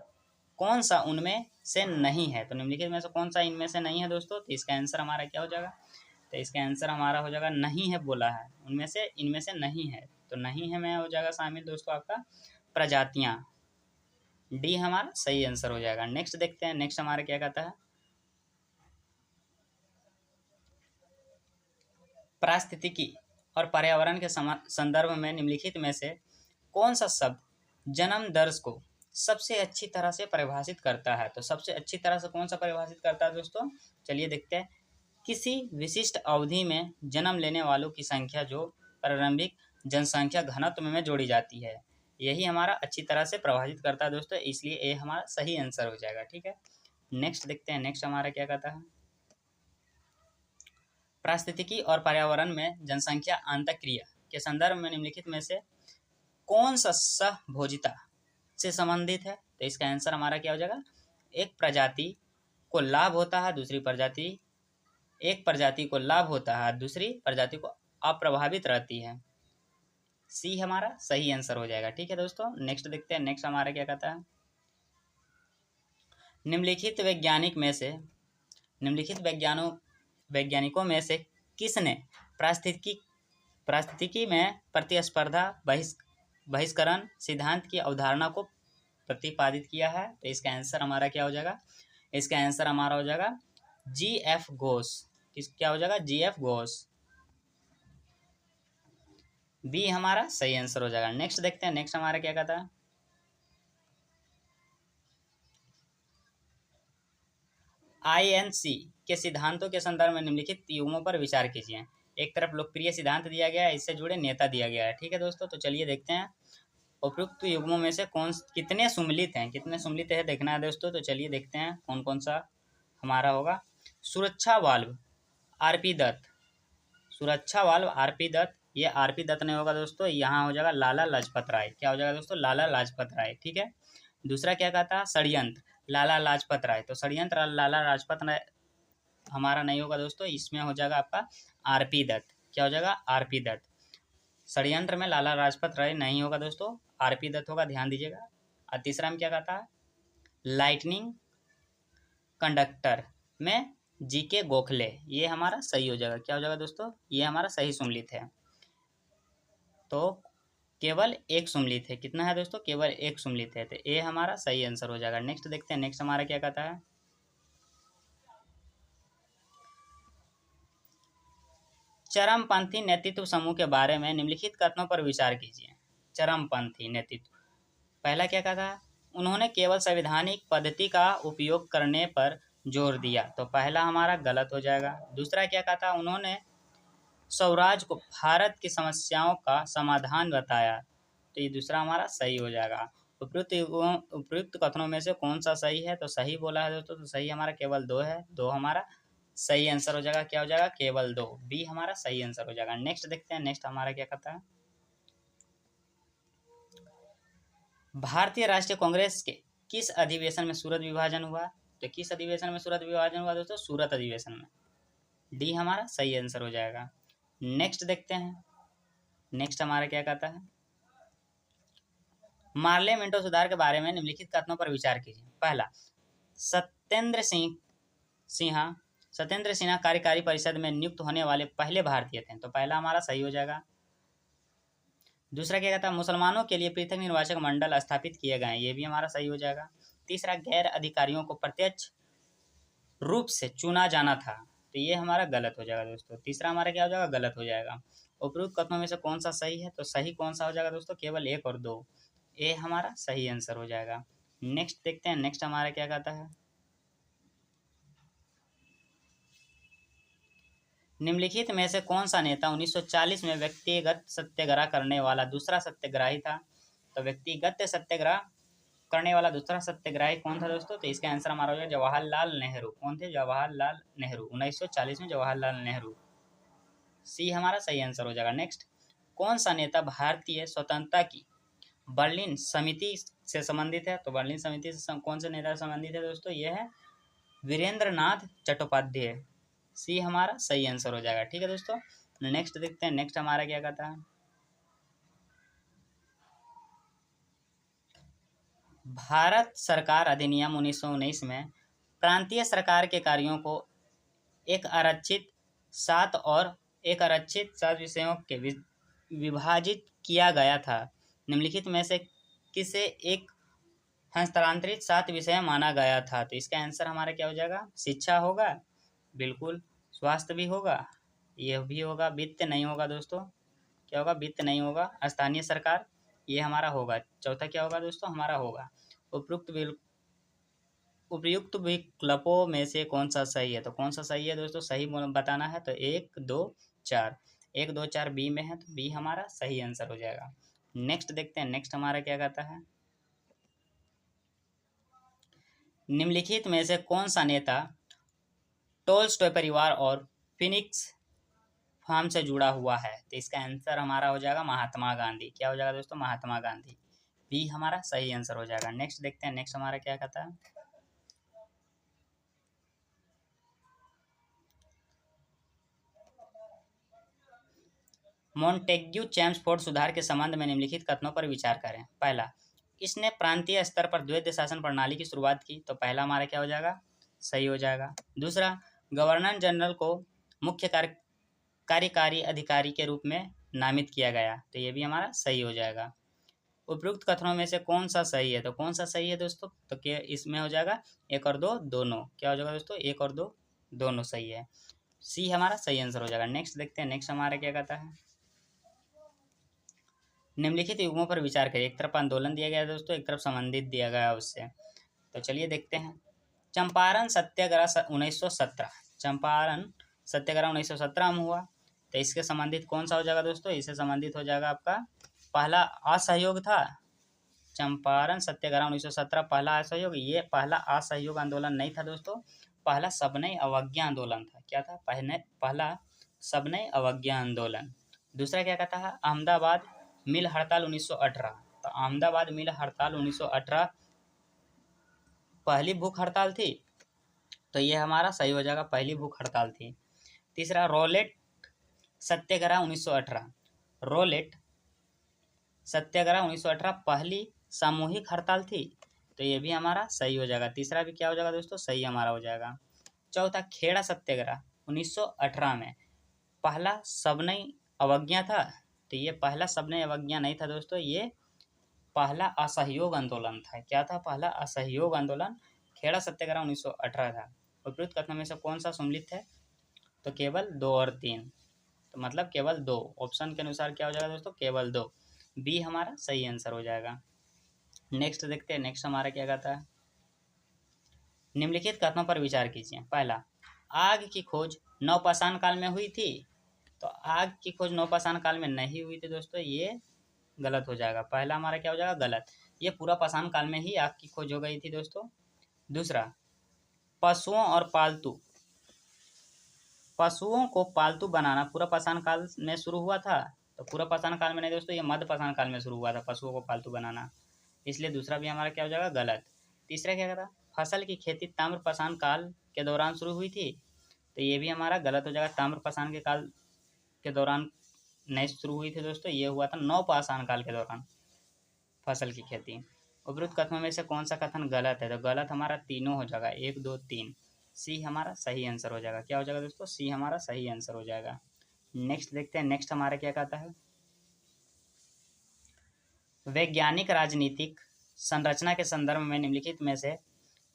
कौन सा उनमें से नहीं है? तो निम्नलिखित में से कौन सा इनमें से नहीं है दोस्तों? तो इसका आंसर हमारा क्या हो जाएगा? तो इसका आंसर हमारा हो जाएगा नहीं है बोला है, इनमें से नहीं है, तो नहीं है में हो जाएगा शामिल दोस्तों आपका प्रजातियां, डी हमारा सही आंसर हो जाएगा। नेक्स्ट देखते हैं, नेक्स्ट हमारा क्या कहता है, पारिस्थितिकी और पर्यावरण के संदर्भ में निम्नलिखित में से कौन सा शब्द जन्म दर्श को सबसे अच्छी तरह से परिभाषित करता है? तो सबसे अच्छी तरह से कौन सा परिभाषित करता है दोस्तों? चलिए देखते हैं। किसी विशिष्ट अवधि में जन्म लेने वालों की संख्या जो प्रारंभिक जनसंख्या घनत्व में जोड़ी जाती है, यही हमारा अच्छी तरह से प्रभावित करता है दोस्तों, इसलिए ये हमारा सही आंसर हो जाएगा। ठीक है, नेक्स्ट देखते हैं। नेक्स्ट हमारा क्या कहता है? पारिस्थितिकी और पर्यावरण में जनसंख्या आंतरक्रिया के संदर्भ में निम्नलिखित में से कौन सा सहभोजिता से संबंधित है? तो इसका आंसर हमारा क्या हो जाएगा? एक प्रजाति को लाभ होता है, एक प्रजाति को लाभ होता है, दूसरी प्रजाति को अप्रभावित रहती है। सी हमारा सही आंसर हो जाएगा। ठीक है दोस्तों, नेक्स्ट देखते हैं। नेक्स्ट हमारा क्या कहता है? निम्नलिखित वैज्ञानिकों में से किसने पारिस्थितिकी में प्रतिस्पर्धा बहिष्करण सिद्धांत की अवधारणा को प्रतिपादित किया है? तो इसका आंसर हमारा क्या हो जाएगा? इसका आंसर हमारा हो जाएगा जी.एफ. घोष। क्या हो जाएगा? जी.एफ. घोष। बी हमारा सही आंसर हो जाएगा। नेक्स्ट देखते हैं। नेक्स्ट हमारा क्या कहता है? आईएनसी के सिद्धांतों के संदर्भ में निम्नलिखित युग्मों पर विचार कीजिए। एक तरफ लोकप्रिय सिद्धांत दिया गया है, इससे जुड़े नेता दिया गया है। ठीक है दोस्तों, तो चलिए देखते हैं उपयुक्त युग्मों में से कितने सम्मिलित है देखना है दोस्तों। तो चलिए देखते हैं कौन कौन सा हमारा होगा। सुरक्षा वाल्व आरपी दत्त, ये आरपी दत्त नहीं होगा दोस्तों, यहाँ हो जाएगा लाला लाजपत राय। क्या हो जाएगा दोस्तों? लाला लाजपत राय। ठीक है, दूसरा क्या कहता है? षड्यंत्र लाला लाजपत राय। तो षड्यंत्र लाला लाजपत राय हमारा नहीं होगा दोस्तों, इसमें हो जाएगा आपका आरपी दत्त। क्या हो जाएगा? आरपी दत्त। षड्यंत्र में लाला लाजपत राय नहीं होगा दोस्तों, आरपी दत्त होगा, ध्यान दीजिएगा। और तीसरा में क्या कहता है? लाइटनिंग कंडक्टर में जीके गोखले, ये हमारा सही हो जाएगा। क्या हो जाएगा दोस्तों? ये हमारा सही सम्मिलित है। तो केवल एक सम्मिलित है। कितना है दोस्तों? केवल एक सम्मिलित है, तो ये हमारा सही आंसर हो जाएगा। नेक्स्ट देखते हैं। नेक्स्ट हमारा क्या कहता है? चरमपंथी नेतृत्व समूह के बारे में निम्नलिखित कथनों पर विचार कीजिए। चरमपंथी नेतृत्व, पहला क्या कहता है? उन्होंने केवल संवैधानिक पद्धति का उपयोग करने पर जोर दिया, तो पहला हमारा गलत हो जाएगा। दूसरा क्या कहता है? उन्होंने स्वराज को भारत की समस्याओं का समाधान बताया, तो ये दूसरा हमारा सही हो जाएगा। उपयुक्त कथनों में से कौन सा सही है? तो सही बोला है दोस्तों, तो सही हमारा केवल दो है, दो हमारा सही आंसर हो जाएगा। क्या हो जाएगा? केवल दो, बी हमारा सही आंसर हो जाएगा। नेक्स्ट देखते हैं। नेक्स्ट हमारा क्या कहता है? भारतीय राष्ट्रीय कांग्रेस के किस अधिवेशन में सूरत विभाजन हुआ? तो किस अधिवेशन में सूरत विभाजन हुआ दोस्तों? सूरत अधिवेशन में। डी हमारा सही आंसर हो जाएगा। नेक्स्ट देखते हैं। नेक्स्ट हमारा क्या कहता है? मार्ले मिंटो सुधार के बारे में निम्नलिखित कथनों पर विचार कीजिए। पहला, सत्येंद्र सिन्हा कार्यकारी परिषद में नियुक्त होने वाले पहले भारतीय थे, तो पहला हमारा सही हो जाएगा। दूसरा क्या कहता है? मुसलमानों के लिए पृथक निर्वाचक मंडल स्थापित किए गए, ये भी हमारा सही हो जाएगा। तीसरा, गैर अधिकारियों को प्रत्यक्ष रूप से चुना जाना था, तो ये हमारा गलत हो जाएगा दोस्तों। तीसरा हमारा क्या हो जाएगा? गलत हो जाएगा। उपयुक्त कथनों में से कौन सा सही है? तो सही कौन सा हो जाएगा दोस्तों? केवल एक और दो, ये हमारा सही आंसर हो जाएगा। नेक्स्ट देखते हैं। नेक्स्ट हमारा क्या कहता है? निम्नलिखित में से कौन सा नेता 1940 में व्यक्तिगत सत्याग्रह करने वाला दूसरा सत्याग्रही था? तो व्यक्तिगत सत्याग्रह करने वाला दूसरा सत्याग्रही कौन था दोस्तों? तो इसका आंसर हमारा हो जाएगा जवाहरलाल नेहरू। कौन थे? जवाहरलाल नेहरू। 1940 में जवाहरलाल नेहरू, सी हमारा सही आंसर हो जाएगा। नेक्स्ट, कौन सा नेता भारतीय स्वतंत्रता की बर्लिन समिति से संबंधित है? तो बर्लिन समिति से कौन से नेता संबंधित है दोस्तों? ये है वीरेंद्र नाथ चट्टोपाध्याय, सी हमारा सही आंसर हो जाएगा। ठीक है दोस्तों, नेक्स्ट देखते हैं। नेक्स्ट हमारा क्या कहता है? भारत सरकार अधिनियम 1919 में प्रांतीय सरकार के कार्यों को एक आरक्षित सात विषयों के विभाजित किया गया था। निम्नलिखित में से किसे एक हस्तांतरित 7 विषय माना गया था? तो इसका आंसर हमारा क्या हो जाएगा? शिक्षा होगा, बिल्कुल, स्वास्थ्य भी होगा, ये भी होगा। वित्त नहीं होगा दोस्तों, क्या होगा, वित्त नहीं होगा। स्थानीय सरकार, ये हमारा होगा। चौथा क्या होगा दोस्तों, हमारा होगा। उपयुक्त विकल्पों में से कौन सा सही है, तो कौन सा सही है दोस्तों, सही बताना है। तो 1, 2, 4, 1, 2, 4 बी में है, तो बी हमारा सही आंसर हो जाएगा। नेक्स्ट देखते हैं, नेक्स्ट हमारा क्या कहता है। निम्नलिखित में से कौन सा नेता टोल्स्टॉय परिवार और फिनिक्स फार्म से जुड़ा हुआ है, तो इसका आंसर हमारा हो जाएगा महात्मा गांधी। क्या हो जाएगा दोस्तों, महात्मा गांधी। बी हमारा सही आंसर हो जाएगा। नेक्स्ट देखते हैं, नेक्स्ट हमारा क्या कहता है। मोंटेग्यू चेम्सफोर्ड सुधार के संबंध में निम्नलिखित कथनों पर विचार करें। पहला, इसने प्रांतीय स्तर पर द्वैध शासन प्रणाली की शुरुआत की, तो पहला हमारा क्या हो जाएगा, सही हो जाएगा। दूसरा, गवर्नर जनरल को मुख्य कार्यकारी अधिकारी के रूप में नामित किया गया, तो ये भी हमारा सही हो जाएगा। उपयुक्त कथनों में से कौन सा सही है, तो कौन सा सही है दोस्तों, तो क्या इसमें हो जाएगा 1 और 2 दोनों। क्या हो जाएगा दोस्तों, 1 और 2 दोनों सही है। सी हमारा सही आंसर हो जाएगा। नेक्स्ट देखते हैं, नेक्स्ट हमारा क्या कहता है। निम्नलिखित युग्मों पर विचार करिए। एक तरफ आंदोलन दिया गया है दोस्तों, एक तरफ संबंधित दिया गया है उससे। तो चलिए देखते हैं। चंपारण सत्याग्रह 1917, चंपारण सत्याग्रह 1917 में हुआ, तो इसके संबंधित कौन सा हो जाएगा दोस्तों, इससे संबंधित हो जाएगा आपका पहला असहयोग था। चंपारण सत्याग्रह 1917 पहला असहयोग, ये पहला असहयोग आंदोलन नहीं था दोस्तों, पहला सबने अवज्ञा आंदोलन था। क्या था, पहला सबने अवज्ञा आंदोलन। दूसरा क्या कहता है, अहमदाबाद मिल हड़ताल 1918, तो अहमदाबाद मिल हड़ताल 1918 पहली भूख हड़ताल थी, तो ये हमारा सही हो जाएगा, पहली भूख हड़ताल थी। तीसरा, रोलेट सत्याग्रह 1918, रोलेट सत्याग्रह 1918 पहली सामूहिक हड़ताल थी, तो ये भी हमारा सही हो जाएगा। तीसरा भी क्या हो जाएगा दोस्तों, सही हमारा हो जाएगा। चौथा, खेड़ा सत्याग्रह 1918 में पहला सबने अवज्ञा था, तो ये पहला सबने अवज्ञा नहीं था दोस्तों, ये पहला असहयोग आंदोलन था। क्या था, पहला असहयोग आंदोलन खेड़ा सत्याग्रह 1918 था। उपयुक्त कथनों में से कौन सा सम्मिलित है, तो केवल 2 और 3, तो मतलब केवल 2, ऑप्शन के अनुसार क्या हो जाएगा दोस्तों, केवल 2। बी हमारा सही आंसर हो जाएगा। नेक्स्ट देखते हैं, नेक्स्ट हमारा क्या कहता है। निम्नलिखित कथनों पर विचार कीजिए। पहला, आग की खोज नवपाषाण काल में हुई थी, तो आग की खोज नवपाषाण काल में नहीं हुई थी दोस्तों, ये गलत हो जाएगा। पहला हमारा क्या हो जाएगा, गलत। ये पूरा पाषाण काल में ही आग की खोज हो गई थी दोस्तों। दूसरा, पशुओं को पालतू बनाना पूरा पाषाण काल में शुरू हुआ था, तो पूरा पाषाण काल में नहीं दोस्तों, ये मध्य पाषाण काल में शुरू हुआ था पशुओं को पालतू बनाना, इसलिए दूसरा भी हमारा क्या हो जाएगा, गलत। तीसरा क्या था, फसल की खेती ताम्र पाषाण काल के दौरान शुरू हुई थी, तो ये भी हमारा गलत हो जाएगा। ताम्र पाषाण के काल के दौरान नहीं शुरू हुई थी दोस्तों, ये हुआ था नवपाषाण काल के दौरान फसल की खेती। उपरोक्त कथनों में से कौन सा कथन गलत है, तो गलत हमारा तीनों हो जाएगा, 1, 2, 3। सी हमारा सही आंसर हो जाएगा। क्या हो जाएगा दोस्तों, सी हमारा सही आंसर हो जाएगा। नेक्स्ट देखते हैं, नेक्स्ट हमारा क्या कहता है। वैज्ञानिक राजनीतिक संरचना के संदर्भ में निम्नलिखित में से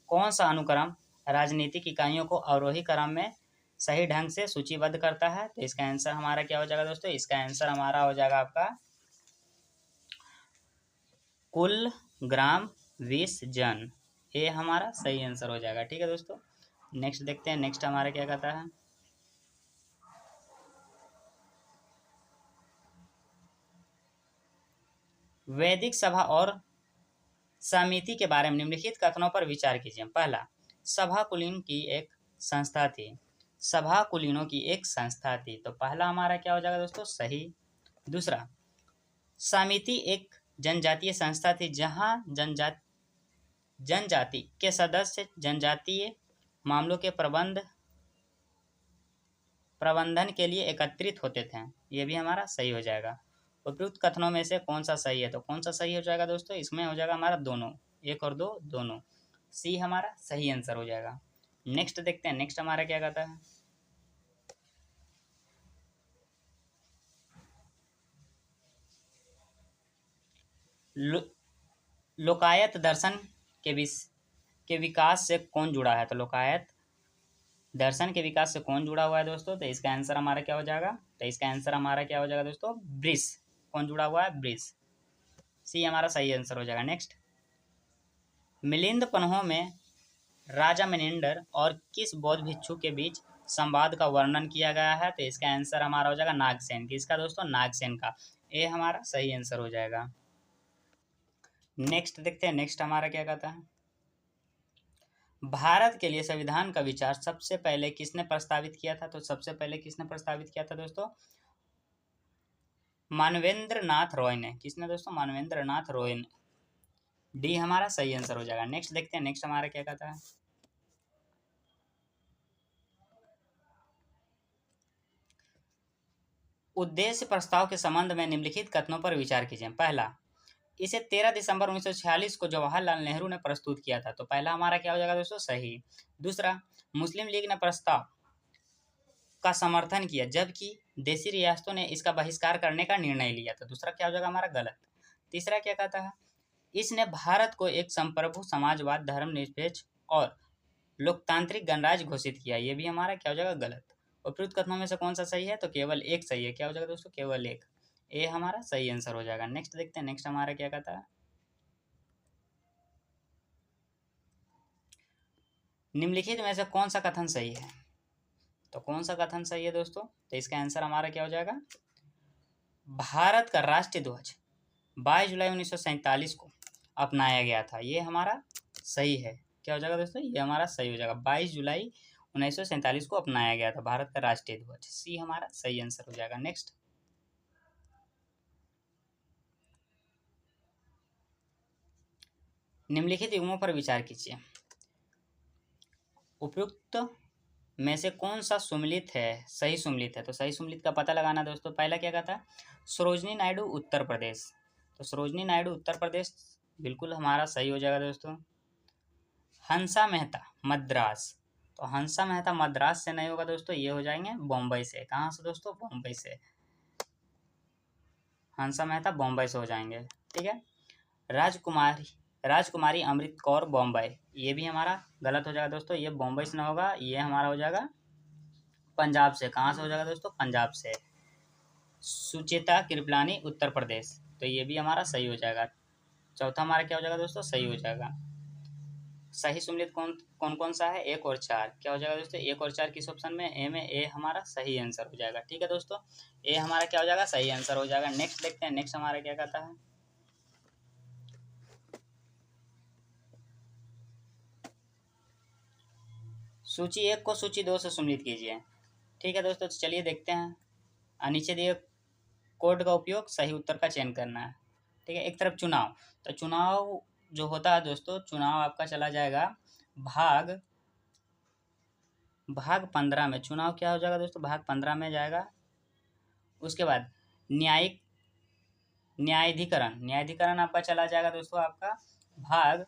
कौन सा अनुक्रम राजनीतिक इकाइयों को अवरोही क्रम में सही ढंग से सूचीबद्ध करता है, तो इसका आंसर हमारा क्या हो जाएगा दोस्तों, इसका आंसर हमारा हो जाएगा आपका कुल ग्राम 20 जन, ये हमारा सही आंसर हो जाएगा। ठीक है दोस्तों, नेक्स्ट देखते हैं, नेक्स्ट हमारा क्या कहता है। वैदिक सभा और समिति के बारे में निम्नलिखित कथनों पर विचार कीजिए। पहला, सभा कुलीन की एक संस्था थी, सभा कुलीनों की एक संस्था थी, तो पहला हमारा क्या हो जाएगा दोस्तों, सही। दूसरा, समिति एक जनजातीय संस्था थी जहां जनजाति के सदस्य जनजातीय मामलों के प्रबंधन के लिए एकत्रित होते थे, ये भी हमारा सही हो जाएगा। उपयुक्त कथनों में से कौन सा सही है, तो कौन सा सही हो जाएगा दोस्तों, इसमें हो जाएगा हमारा दोनों, 1 और 2 दोनों। सी हमारा सही आंसर हो जाएगा। नेक्स्ट देखते हैं, नेक्स्ट हमारा क्या कहता है। लोकायत दर्शन के विकास से कौन जुड़ा है, तो लोकायत दर्शन के विकास से कौन जुड़ा हुआ है दोस्तों? तो इसका आंसर हमारा क्या हो जाएगा? तो इसका आंसर हमारा क्या हो जाएगा दोस्तों? ब्रिज। कौन जुड़ा हुआ है? ब्रिज। सी हमारा सही आंसर हो जाएगा। नेक्स्ट, मिलिंद पन्हों में राजा मेनेंडर और किस बौद्ध भिक्षु के बीच संवाद का वर्णन किया गया है? तो इसका आंसर हमारा हो जाएगा नागसेन। किसका दोस्तों? नागसेन का। ये हमारा सही आंसर हो जाएगा। नेक्स्ट देखते हैं, नेक्स्ट हमारा क्या कहता है। भारत के लिए संविधान का विचार सबसे पहले किसने प्रस्तावित किया था? तो सबसे पहले किसने प्रस्तावित किया था दोस्तों? मानवेंद्र नाथ रॉय ने। किसने दोस्तों? मानवेंद्र नाथ रॉय ने। डी हमारा सही आंसर हो जाएगा। नेक्स्ट देखते हैं, नेक्स्ट हमारा क्या कहता है। उद्देश्य प्रस्ताव के संबंध में निम्नलिखित कथनों पर विचार कीजिए। पहला, इसे 13 दिसंबर 1946 को जवाहरलाल नेहरू ने प्रस्तुत किया था। तो पहला हमारा क्या हो जाएगा दोस्तों? सही। दूसरा, मुस्लिम लीग ने प्रस्ताव का समर्थन किया जबकि देशी रियासतों ने इसका बहिष्कार करने का निर्णय लिया। तो दूसरा क्या हो जाएगा हमारा? गलत। तीसरा क्या कहता है, इसने भारत को एक संप्रभु समाजवाद, धर्मनिरपेक्ष और लोकतांत्रिक गणराज्य घोषित किया। ये भी हमारा क्या हो जाएगा? गलत। उपयुक्त कथनों में से कौन सा सही है? तो केवल एक सही है। क्या हो जाएगा दोस्तों? केवल एक। ये हमारा सही आंसर हो जाएगा। नेक्स्ट देखते हैं, नेक्स्ट हमारा क्या कहता है। निम्नलिखित में से कौन सा कथन सही है? तो कौन सा कथन सही है दोस्तों? तो इसका आंसर हमारा क्या हो जाएगा? भारत का राष्ट्रीय ध्वज 22 जुलाई 1947 को अपनाया गया था। ये हमारा सही है। क्या हो जाएगा दोस्तों? ये हमारा सही हो जाएगा। 22 जुलाई 1947 को अपनाया गया था भारत का राष्ट्रीय ध्वज। सी हमारा सही आंसर हो जाएगा। नेक्स्ट, निम्नलिखित युग्मों पर विचार कीजिए। उपयुक्त में से कौन सा सुमेलित है? सही सुमेलित है। तो सही सुमेलित का पता लगाना दोस्तों। पहला क्या कहता है? सरोजनी नायडू उत्तर प्रदेश। तो सरोजनी नायडू उत्तर प्रदेश बिल्कुल हमारा सही हो जाएगा दोस्तों। हंसा मेहता मद्रास। तो हंसा मेहता मद्रास से नहीं होगा दोस्तों, ये हो जाएंगे बॉम्बई से। कहाँ से दोस्तों? बॉम्बई से। हंसा मेहता बॉम्बई से हो जाएंगे। ठीक है। राजकुमारी अमृत कौर बॉम्बई, ये भी हमारा गलत हो जाएगा दोस्तों। ये बॉम्बई से ना होगा, ये हमारा हो जाएगा पंजाब से। कहाँ से हो जाएगा दोस्तों? पंजाब से। सुचेता कृपलानी उत्तर प्रदेश, तो ये भी हमारा सही हो जाएगा। चौथा हमारा क्या हो जाएगा दोस्तों? सही हो जाएगा। सही सुमेलित कौन कौन कौन सा है? 1 और 4। क्या हो जाएगा दोस्तों? 1 और 4 किस ऑप्शन में? ए में। ए हमारा सही आंसर हो जाएगा। ठीक है दोस्तों, ए हमारा क्या हो जाएगा? सही आंसर हो जाएगा। नेक्स्ट देखते हैं, नेक्स्ट हमारा क्या कहता है। सूची 1 को सूची 2 से सम्मिलित कीजिए। ठीक है दोस्तों, तो चलिए देखते हैं। नीचे दिए कोड का उपयोग सही उत्तर का चयन करना है। ठीक है। एक तरफ चुनाव, तो चुनाव जो होता है दोस्तों, चुनाव आपका चला जाएगा भाग 15 में। चुनाव क्या हो जाएगा दोस्तों? भाग 15 में जाएगा। उसके बाद न्यायाधिकरण आपका चला जाएगा दोस्तों आपका भाग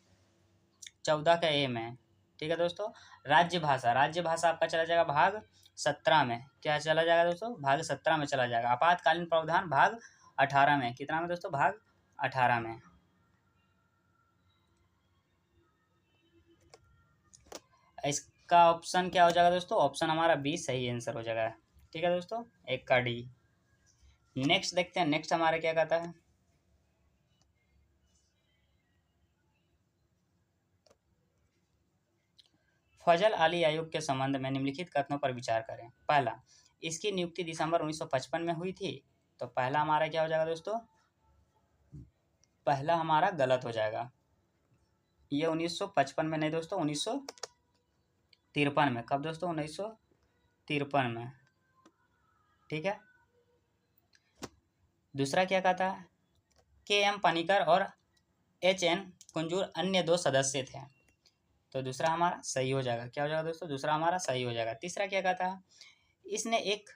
14 का ए में। ठीक है दोस्तों। राज्य भाषा आपका चला जाएगा भाग 17 में। क्या चला जाएगा दोस्तों? भाग 17 में चला जाएगा। आपातकालीन प्रावधान भाग 18 में। कितना में दोस्तों? भाग 18 में। इसका ऑप्शन क्या हो जाएगा दोस्तों? ऑप्शन हमारा बी सही आंसर हो जाएगा। ठीक है दोस्तों, एक का डी। नेक्स्ट देखते हैं, नेक्स्ट हमारा क्या कहता है। फजल अली आयोग के संबंध में निम्नलिखित कथनों पर विचार करें। पहला, इसकी नियुक्ति दिसंबर 1955 में हुई थी। तो पहला हमारा क्या हो जाएगा दोस्तों? पहला हमारा गलत हो जाएगा। ये 1955 में नहीं दोस्तों, 1953 में। कब दोस्तों? 1953 में। ठीक है। दूसरा क्या कहता है? के.एम. पनिकर और एच.एन. कुंजूर अन्य 2 सदस्य थे। तो दूसरा हमारा सही हो जाएगा। क्या हो जाएगा दोस्तों? दूसरा हमारा सही हो जाएगा। तीसरा क्या कहता है? इसने एक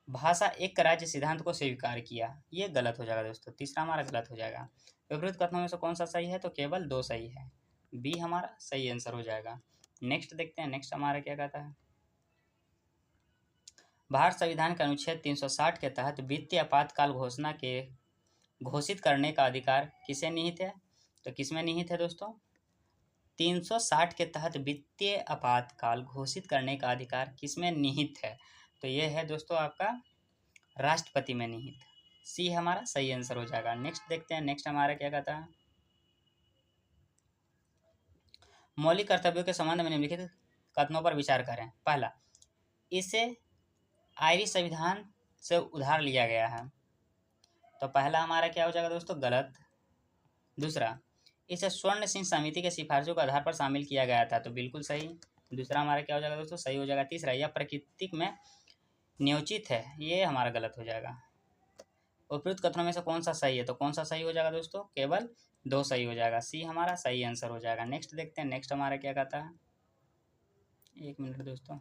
भाषा एक राज्य सिद्धांत को स्वीकार किया। ये गलत हो जाएगा दोस्तों। तीसरा हमारा गलत हो जाएगा। विपरीत कथनों में से कौन सा सही है? तो केवल 2 सही है। बी हमारा सही आंसर हो जाएगा। नेक्स्ट देखते हैं, नेक्स्ट हमारा क्या कहता है। भारत संविधान के अनुच्छेद 360 के तहत वित्तीय आपातकाल घोषित करने का अधिकार किसे निहित है? तो किसमें निहित है दोस्तों? 360 के तहत वित्तीय आपातकाल घोषित करने का अधिकार किसमें निहित है? तो ये है दोस्तों आपका राष्ट्रपति में निहित। सी हमारा सही आंसर हो जाएगा। नेक्स्ट देखते हैं, नेक्स्ट हमारा क्या कहता है, मौलिक कर्तव्यों के संबंध में निम्नलिखित कथनों पर विचार करें। पहला, इसे आयरिश संविधान से उधार लिया गया है, तो पहला हमारा क्या हो जाएगा दोस्तों, गलत। दूसरा, इसे स्वर्ण सिंह समिति के सिफारिशों के आधार पर शामिल किया गया था, तो बिल्कुल सही। दूसरा हमारा क्या हो जाएगा दोस्तों, सही हो जाएगा। तीसरा, यह प्राकृतिक में नियोजित है, ये हमारा गलत हो जाएगा। उपयुक्त कथनों में से कौन सा सही है? तो कौन सा सही हो जाएगा दोस्तों, केवल 2 सही हो जाएगा। सी हमारा सही आंसर हो जाएगा। नेक्स्ट देखते हैं, नेक्स्ट हमारा क्या कहता है, 1 मिनट दोस्तों।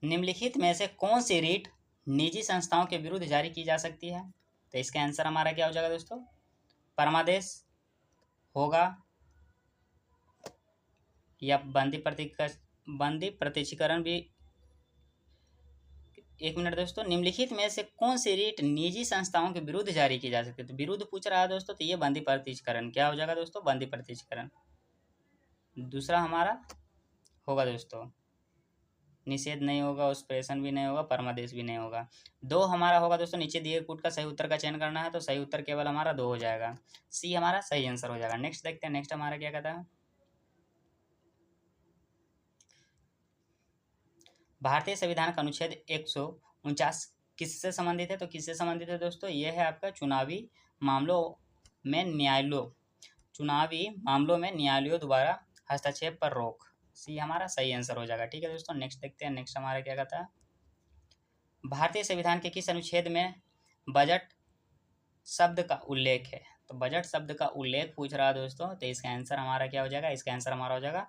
निम्नलिखित में से कौन सी रीट निजी संस्थाओं के विरुद्ध जारी की जा सकती है? तो इसका आंसर हमारा क्या हो जाएगा दोस्तों, परमादेश होगा या बंदी प्रत्यक्षीकरण भी। 1 मिनट दोस्तों, निम्नलिखित में से कौन सी रीट निजी संस्थाओं के विरुद्ध जारी की जा सकती है? तो विरुद्ध पूछ रहा है दोस्तों, तो ये बंदी प्रत्यक्षीकरण क्या हो जाएगा दोस्तों, बंदी प्रत्यक्षीकरण। दूसरा हमारा होगा दोस्तों, निषेध नहीं होगा, उत्प्रेषण भी नहीं होगा, परमादेश भी नहीं होगा। 2 हमारा होगा दोस्तों, नीचे दिए कूट का सही उत्तर का चयन करना है, तो सही उत्तर केवल हमारा 2 हो जाएगा। सी हमारा सही आंसर हो जाएगा। नेक्स्ट देखते हैं, नेक्स्ट हमारा क्या कहता है, भारतीय संविधान का अनुच्छेद 149 किससे संबंधित है? तो किससे संबंधित है दोस्तों, यह है आपका चुनावी मामलों में न्यायालयों द्वारा हस्तक्षेप पर रोक। सी हमारा सही आंसर हो जाएगा। ठीक है दोस्तों, नेक्स्ट देखते हैं, नेक्स्ट हमारा क्या कहता है, भारतीय संविधान के किस अनुच्छेद में बजट शब्द का उल्लेख है? तो बजट शब्द का उल्लेख पूछ रहा है दोस्तों, तो इसका आंसर हमारा क्या हो जाएगा, इसका आंसर हमारा हो जाएगा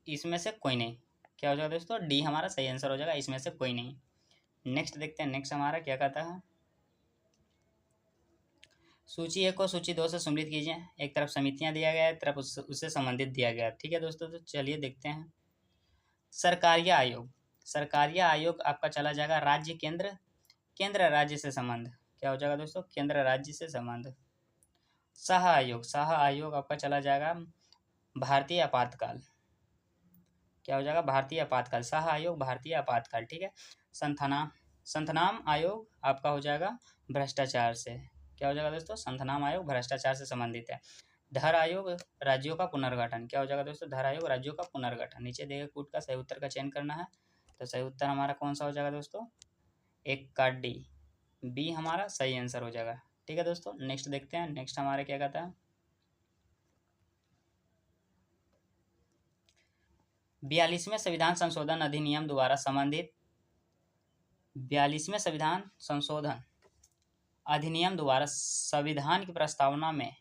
इसमें से कोई नहीं। क्या हो जाएगा दोस्तों, डी हमारा सही आंसर हो जाएगा, इसमें से कोई नहीं। नेक्स्ट देखते हैं, नेक्स्ट हमारा क्या कहता है, सूची 1 को सूची 2 से सम्मिलित कीजिए। एक तरफ समितियां दिया गया है, एक तरफ उससे संबंधित दिया गया है। ठीक है दोस्तों, तो चलिए देखते हैं। सरकारिया आयोग आपका चला जाएगा राज्य केंद्र राज्य से संबंध। क्या हो जाएगा दोस्तों, केंद्र राज्य से संबंध। सह आयोग आपका चला जाएगा भारतीय आपातकाल। क्या हो जाएगा, भारतीय आपातकाल। सह आयोग भारतीय आपातकाल। ठीक है। संथनाम आयोग आपका हो जाएगा भ्रष्टाचार से। क्या हो जाएगा दोस्तों, संथनाम आयोग भ्रष्टाचार से संबंधित है। धर आयोग राज्यों का पुनर्गठन। क्या हो जाएगा दोस्तों, धर आयोग राज्यों का पुनर्गठन। नीचे दिए कूट का सही उत्तर का चयन करना है, तो सही उत्तर हमारा कौन सा हो जाएगा दोस्तों, 1 का डी, बी हमारा सही आंसर हो जाएगा। ठीक है दोस्तों, नेक्स्ट देखते हैं, नेक्स्ट हमारे क्या कहता है, 42वें संविधान संशोधन अधिनियम द्वारा संबंधित 42वें संविधान संशोधन अधिनियम द्वारा संविधान की प्रस्तावना में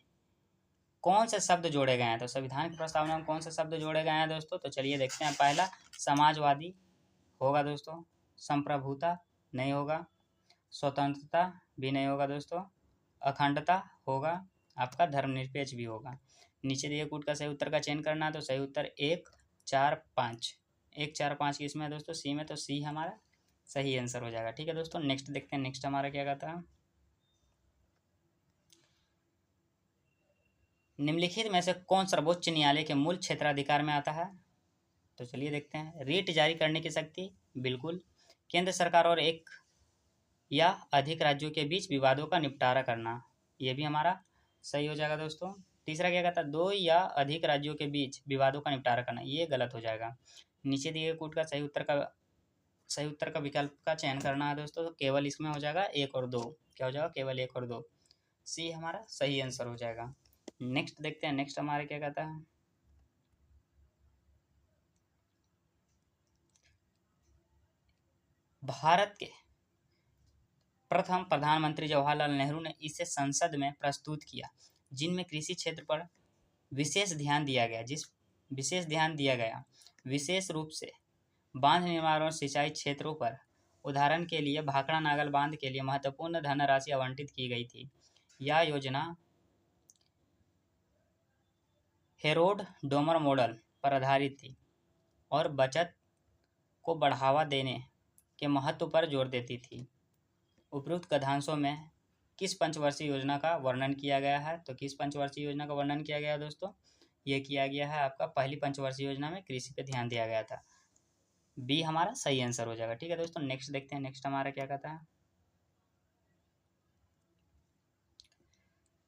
कौन से शब्द जोड़े गए हैं? तो संविधान की प्रस्तावना में कौन से शब्द जोड़े गए हैं दोस्तों, तो चलिए देखते हैं। पहला, समाजवादी होगा दोस्तों, संप्रभुता नहीं होगा, स्वतंत्रता भी नहीं होगा दोस्तों, अखंडता होगा, आपका धर्मनिरपेक्ष भी होगा। नीचे दिए कूट का सही उत्तर का चयन करना है, तो सही उत्तर 1, 4, 5 1, 4, 5 किसमें है दोस्तों, सी में, तो सी हमारा सही आंसर हो जाएगा। ठीक है दोस्तों, नेक्स्ट देखते हैं, नेक्स्ट हमारा क्या कहता है, निम्नलिखित में से कौन सर्वोच्च न्यायालय के मूल क्षेत्राधिकार में आता है? तो चलिए देखते हैं। रीट जारी करने की शक्ति, बिल्कुल। केंद्र सरकार और एक या अधिक राज्यों के बीच विवादों का निपटारा करना, ये भी हमारा सही हो जाएगा दोस्तों। तीसरा क्या कहता है, 2 या अधिक राज्यों के बीच विवादों का निपटारा करना, ये गलत हो जाएगा। नीचे दिए कूट का सही उत्तर का विकल्प का चयन करना है दोस्तों, तो केवल इसमें हो जाएगा 1 और 2। क्या हो जाएगा, केवल 1 और 2, सी हमारा सही आंसर हो जाएगा। नेक्स्ट देखते हैं, नेक्स्ट हमारे क्या कहता है, भारत के प्रथम प्रधानमंत्री जवाहरलाल नेहरू ने इसे संसद में प्रस्तुत किया, जिनमें कृषि क्षेत्र पर विशेष ध्यान दिया गया, विशेष रूप से बांध निर्माण और सिंचाई क्षेत्रों पर। उदाहरण के लिए भाखड़ा नागल बांध के लिए महत्वपूर्ण धनराशि आवंटित की गई थी। यह योजना हेरोड डोमर मॉडल पर आधारित थी और बचत को बढ़ावा देने के महत्व पर जोर देती थी। उपरोक्त कथांशों में किस पंचवर्षीय योजना का वर्णन किया गया है? तो किस पंचवर्षीय योजना का वर्णन किया गया है दोस्तों? ये किया गया है आपका पहली पंचवर्षीय योजना में कृषि पे ध्यान दिया गया था। बी हमारा सही आंसर हो जाएगा। ठीक है दोस्तों, नेक्स्ट देखते हैं। नेक्स्ट हमारा क्या कहता है?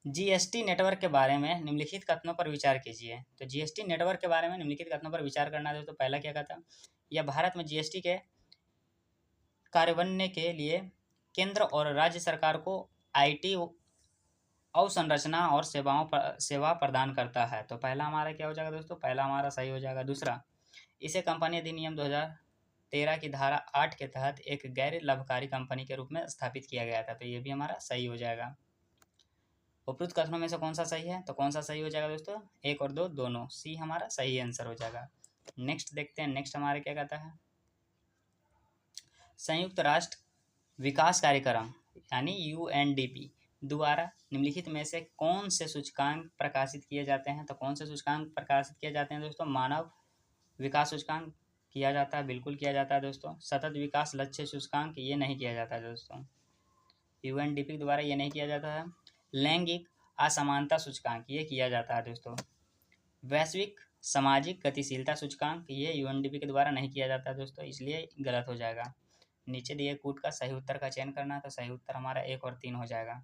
जीएसटी नेटवर्क के बारे में निम्नलिखित कथनों पर विचार कीजिए। तो जीएसटी नेटवर्क के बारे में निम्नलिखित कथनों पर विचार करना है दोस्तों। पहला क्या कहता है? यह भारत में जीएसटी के कार्यान्वयन के लिए केंद्र और राज्य सरकार को आईटी अवसंरचना और सेवा प्रदान करता है। तो पहला हमारा क्या हो जाएगा दोस्तों? पहला हमारा सही हो जाएगा। दूसरा, इसे कंपनी अधिनियम 2013 की धारा 8 के तहत एक गैर लाभकारी कंपनी के रूप में स्थापित किया गया था। तो ये भी हमारा सही हो जाएगा। उपरोक्त कथनों में से कौन सा सही है? तो कौन सा सही हो जाएगा दोस्तों? 1 और 2 दोनों। सी हमारा सही आंसर हो जाएगा। नेक्स्ट देखते हैं। नेक्स्ट हमारे क्या कहता है? संयुक्त राष्ट्र विकास कार्यक्रम यानी यूएनडीपी द्वारा निम्नलिखित में से कौन से सूचकांक प्रकाशित किए जाते हैं? तो कौन से सूचकांक प्रकाशित किए जाते हैं दोस्तों? मानव विकास सूचकांक किया जाता है, बिल्कुल किया जाता है दोस्तों। सतत विकास लक्ष्य सूचकांक ये नहीं किया जाता है दोस्तों, यूएनडीपी द्वारा ये नहीं किया जाता है। लैंगिक असमानता सूचकांक ये किया जाता है दोस्तों। वैश्विक सामाजिक गतिशीलता सूचकांक ये यूएनडीपी के द्वारा नहीं किया जाता है दोस्तों, इसलिए गलत हो जाएगा। नीचे दिए कूट का सही उत्तर का चयन करना है। तो सही उत्तर हमारा 1 और 3 हो जाएगा।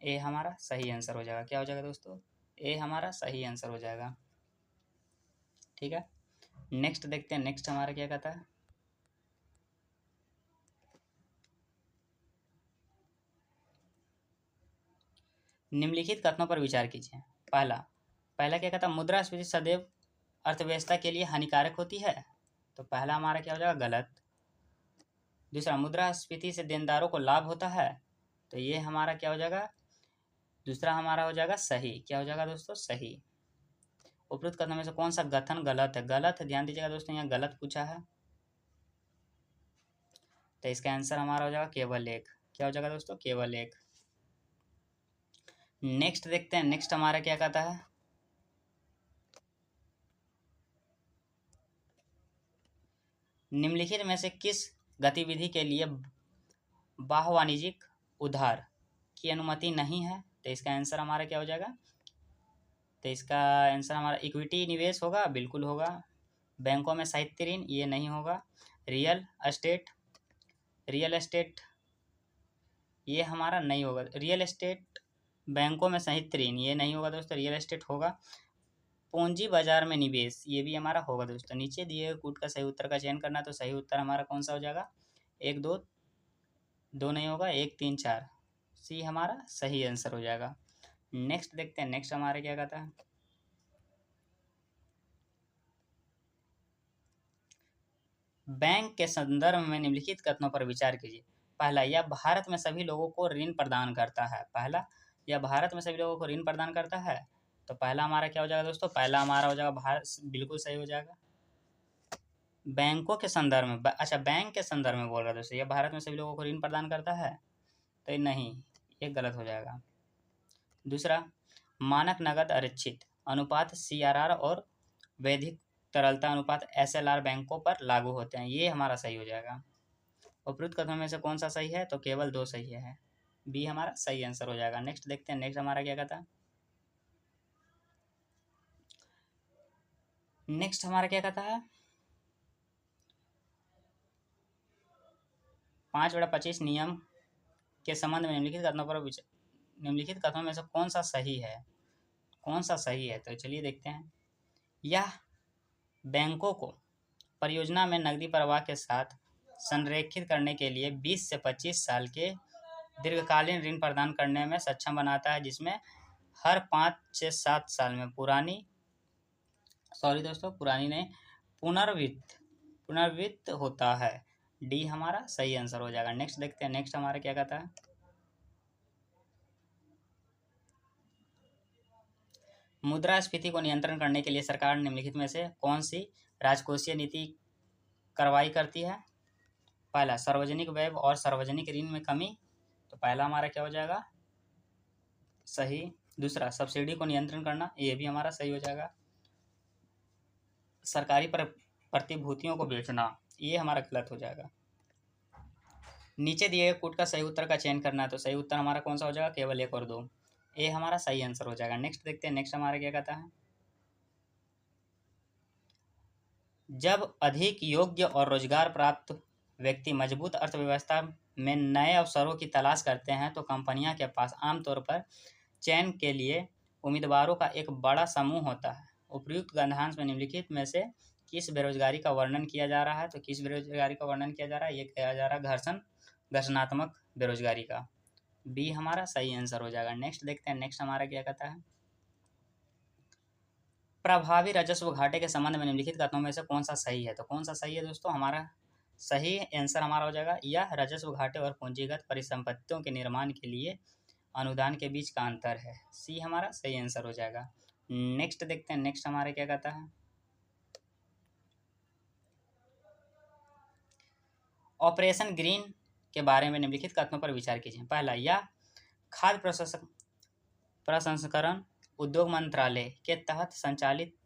ए हमारा सही आंसर हो जाएगा। क्या हो जाएगा दोस्तों? ए हमारा सही आंसर हो जाएगा। ठीक है, नेक्स्ट देखते हैं। नेक्स्ट हमारा क्या कहता है? निम्नलिखित कथनों पर विचार कीजिए। पहला क्या कहता है? मुद्रास्फीति सदैव अर्थव्यवस्था के लिए हानिकारक होती है। तो पहला हमारा क्या हो जाएगा? गलत। दूसरा, मुद्रास्फीति से देनदारों को लाभ होता है। तो ये हमारा क्या हो जाएगा? दूसरा हमारा हो जाएगा सही। क्या हो जाएगा दोस्तों? सही। उपरोक्त कथनों में से कौन सा कथन गलत है? गलत, ध्यान दीजिएगा दोस्तों, यहाँ गलत पूछा है। तो इसका आंसर हमारा हो जाएगा केवल एक। क्या हो जाएगा दोस्तों? केवल एक। नेक्स्ट देखते हैं। नेक्स्ट हमारा क्या कहता है? निम्नलिखित में से किस गतिविधि के लिए बाह्य वाणिज्यिक उधार की अनुमति नहीं है? तो इसका आंसर हमारा क्या हो जाएगा? तो इसका आंसर हमारा इक्विटी निवेश होगा, बिल्कुल होगा। बैंकों में साहित्य ऋण ये नहीं होगा। रियल एस्टेट ये हमारा नहीं होगा। रियल एस्टेट बैंकों में साहित्य ऋण ये नहीं होगा दोस्तों, रियल एस्टेट होगा। पूंजी बाजार में निवेश ये भी हमारा होगा दोस्तों। नीचे दिए कूट का सही उत्तर का चयन करना। तो सही उत्तर हमारा कौन सा हो जाएगा? 1 2 नहीं होगा, 1 3 4। सी हमारा सही आंसर हो जाएगा। नेक्स्ट देखते हैं। नेक्स्ट हमारे क्या कहता है? बैंक के संदर्भ में निम्नलिखित कथनों पर विचार कीजिए। पहला, यह भारत में सभी लोगों को ऋण प्रदान करता है। पहला, यह भारत में सभी लोगों को ऋण प्रदान करता है। तो पहला हमारा क्या हो जाएगा दोस्तों? पहला हमारा हो जाएगा भारत, बिल्कुल सही हो जाएगा। बैंकों के संदर्भ में, अच्छा बैंक के संदर्भ में बोल रहा है दोस्तों, यह भारत में सभी लोगों को ऋण प्रदान करता है। तो ये नहीं, ये गलत हो जाएगा। दूसरा, मानक नगद आरक्षित अनुपात CRR और वैधिक तरलता अनुपात SLR बैंकों पर लागू होते हैं। ये हमारा सही हो जाएगा। उपरोक्त कथनों में से कौन सा सही है? तो केवल 2 सही है। बी हमारा सही आंसर हो जाएगा। नेक्स्ट देखते हैं। नेक्स्ट हमारा क्या कहता है? नेक्स्ट हमारा क्या कहता है? 5/25 नियम के संबंध में निम्नलिखित कथनों में से कौन सा सही है? कौन सा सही है? तो चलिए देखते हैं। यह बैंकों को परियोजना में नकदी प्रवाह के साथ संरेखित करने के लिए 20 से 25 साल के दीर्घकालीन ऋण प्रदान करने में सक्षम बनाता है, जिसमें हर 5 से 7 साल में पुनर्वित्त होता है। डी हमारा सही आंसर हो जाएगा। नेक्स्ट देखते हैं। नेक्स्ट हमारा क्या कहता है? मुद्रास्फीति को नियंत्रण करने के लिए सरकार निम्नलिखित में से कौन सी राजकोषीय नीति कार्रवाई करती है? पहला, सार्वजनिक व्यय और सार्वजनिक ऋण में कमी। तो पहला हमारा क्या हो जाएगा? सही। दूसरा, सब्सिडी को नियंत्रण करना, ये भी हमारा सही हो जाएगा। सरकारी प्रतिभूतियों को बेचना, ये हमारा गलत हो जाएगा। नीचे दिए गए कूट का सही उत्तर का चयन करना है, तो सही उत्तर हमारा कौन सा हो जाएगा, केवल 1 और 2। ए हमारा सही आंसर हो जाएगा। नेक्स्ट देखते हैं, नेक्स्ट हमारा क्या कहता है। जब अधिक योग्य और रोजगार प्राप्त व्यक्ति मजबूत अर्थव्यवस्था में नए अवसरों की तलाश करते हैं, तो कंपनियां के पास आमतौर पर चयन के लिए उम्मीदवारों का एक बड़ा समूह होता है। उपयुक्त गद्यांश में निम्नलिखित में से किस बेरोजगारी का वर्णन किया जा रहा है, तो किस बेरोजगारी का वर्णन किया जा रहा है, ये किया जा रहा है घर्षणात्मक बेरोजगारी का। बी हमारा सही आंसर हो जाएगा। नेक्स्ट देखते हैं, नेक्स्ट हमारा क्या कहता है। प्रभावी राजस्व घाटे के संबंध में निम्नलिखित कथनों में से कौन सा सही है, तो कौन सा सही है दोस्तों, हमारा सही आंसर हमारा हो जाएगा, यह राजस्व घाटे और पूंजीगत परिसंपत्तियों के निर्माण के लिए अनुदान के बीच का अंतर है। सी हमारा सही आंसर हो जाएगा। नेक्स्ट देखते हैं, नेक्स्ट हमारे क्या कहता है। ऑपरेशन ग्रीन के बारे में निम्नलिखित कथनों पर विचार कीजिए। पहला, यह खाद्य प्रसंस्करण उद्योग मंत्रालय के तहत संचालित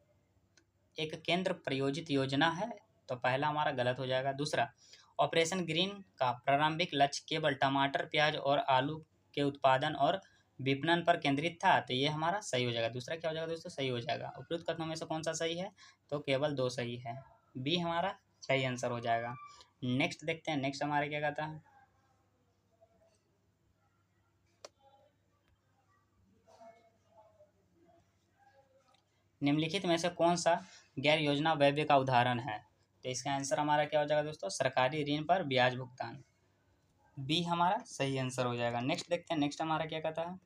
एक केंद्र प्रायोजित योजना है, तो पहला हमारा गलत हो जाएगा। दूसरा, ऑपरेशन ग्रीन का प्रारंभिक लक्ष्य केवल टमाटर, प्याज और आलू के उत्पादन और विपणन पर केंद्रित था, तो ये हमारा सही हो जाएगा। दूसरा क्या हो जाएगा दोस्तों, सही हो जाएगा। उपयुक्त कथनों में से कौन सा सही है, तो केवल 2 सही है। बी हमारा सही आंसर हो जाएगा। नेक्स्ट देखते हैं, नेक्स्ट हमारे क्या कहता है। निम्नलिखित में से कौन सा गैर योजना व्यय का उदाहरण है, तो इसका आंसर हमारा क्या हो जाएगा दोस्तों, सरकारी ऋण पर ब्याज भुगतान। बी हमारा सही आंसर हो जाएगा। नेक्स्ट देखते हैं, नेक्स्ट हमारा क्या कहता है।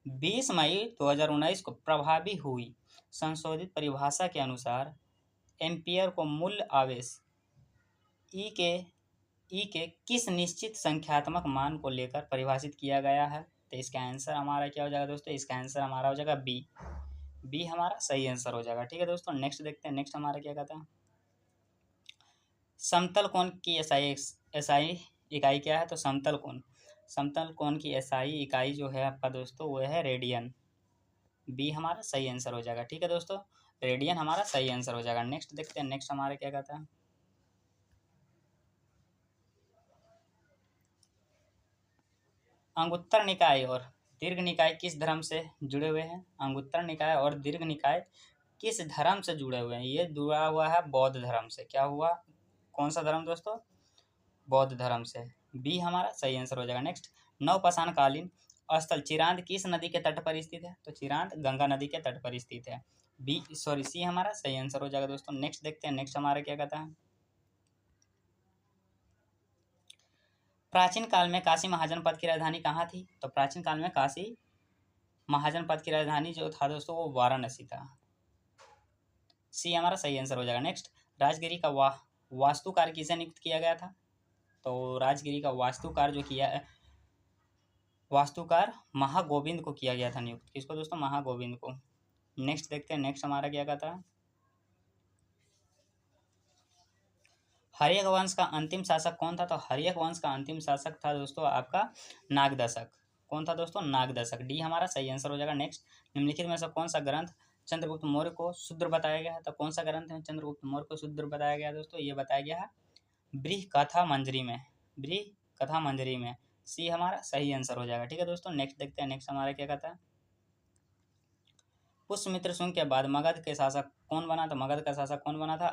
20 मई 2019 को प्रभावी हुई संशोधित परिभाषा के अनुसार एम्पियर को मूल्य आवेश ई के किस निश्चित संख्यात्मक मान को लेकर परिभाषित किया गया है, तो इसका आंसर हमारा क्या हो जाएगा दोस्तों, इसका आंसर हमारा हो जाएगा बी हमारा सही आंसर हो जाएगा। ठीक है दोस्तों, नेक्स्ट देखते हैं, नेक्स्ट हमारा क्या कहता है। समतल कोण की एसआई इकाई क्या है, तो समतल कोण की एसआई इकाई जो है आपका दोस्तों, वो है रेडियन। बी हमारा सही आंसर हो जाएगा। ठीक है दोस्तों, रेडियन हमारा सही आंसर हो जाएगा। नेक्स्ट देखते हैं, नेक्स्ट हमारा क्या कहता है। अंगुत्तर निकाय और दीर्घ निकाय किस धर्म से जुड़े हुए हैं, अंगुत्तर निकाय और दीर्घ निकाय किस धर्म से जुड़े हुए हैं, ये जुड़ा हुआ है बौद्ध धर्म से। क्या हुआ, कौन सा धर्म दोस्तों, बौद्ध धर्म से। बी हमारा सही आंसर हो जाएगा। नेक्स्ट, नवपाषाणकालीन स्थल चिरांद किस नदी के तट पर स्थित है, तो चिरांद गंगा नदी के तट पर स्थित है। सी हमारा सही आंसर हो जाएगा दोस्तों। नेक्स्ट देखते हैं, नेक्स्ट हमारा क्या कहता है। प्राचीन काल में काशी महाजनपद की राजधानी कहाँ थी, तो प्राचीन काल में काशी महाजनपद की राजधानी जो था दोस्तों, वो वाराणसी था। सी हमारा सही आंसर हो जाएगा। नेक्स्ट, राजगिरी का वास्तुकार किसे नियुक्त किया गया था, तो राजगिरी का वास्तुकार महागोविंद को किया गया था नियुक्त। किसको दोस्तों, महागोविंद को। नेक्स्ट देखते हैं, नेक्स्ट हमारा क्या कहता है। हर्यक वंश का अंतिम शासक कौन था, तो हर्यक वंश का अंतिम शासक था दोस्तों आपका नागदशक। कौन था दोस्तों, नागदशक। डी हमारा सही आंसर हो जाएगा। नेक्स्ट, निम्नलिखित में से कौन सा ग्रंथ चंद्रगुप्त मौर्य को शूद्र बताया गया है, तो कौन सा ग्रंथ है चंद्रगुप्त मौर्य को शूद्र बताया गया दोस्तों, ये बताया गया है बृहकथा मंजरी में। सी हमारा सही आंसर हो जाएगा। ठीक है दोस्तों, नेक्स्ट देखते हैं, नेक्स्ट हमारा क्या कहता है। पुष्यमित्र शुंग के बाद मगध के शासक कौन बना, तो मगध का शासक कौन बना था,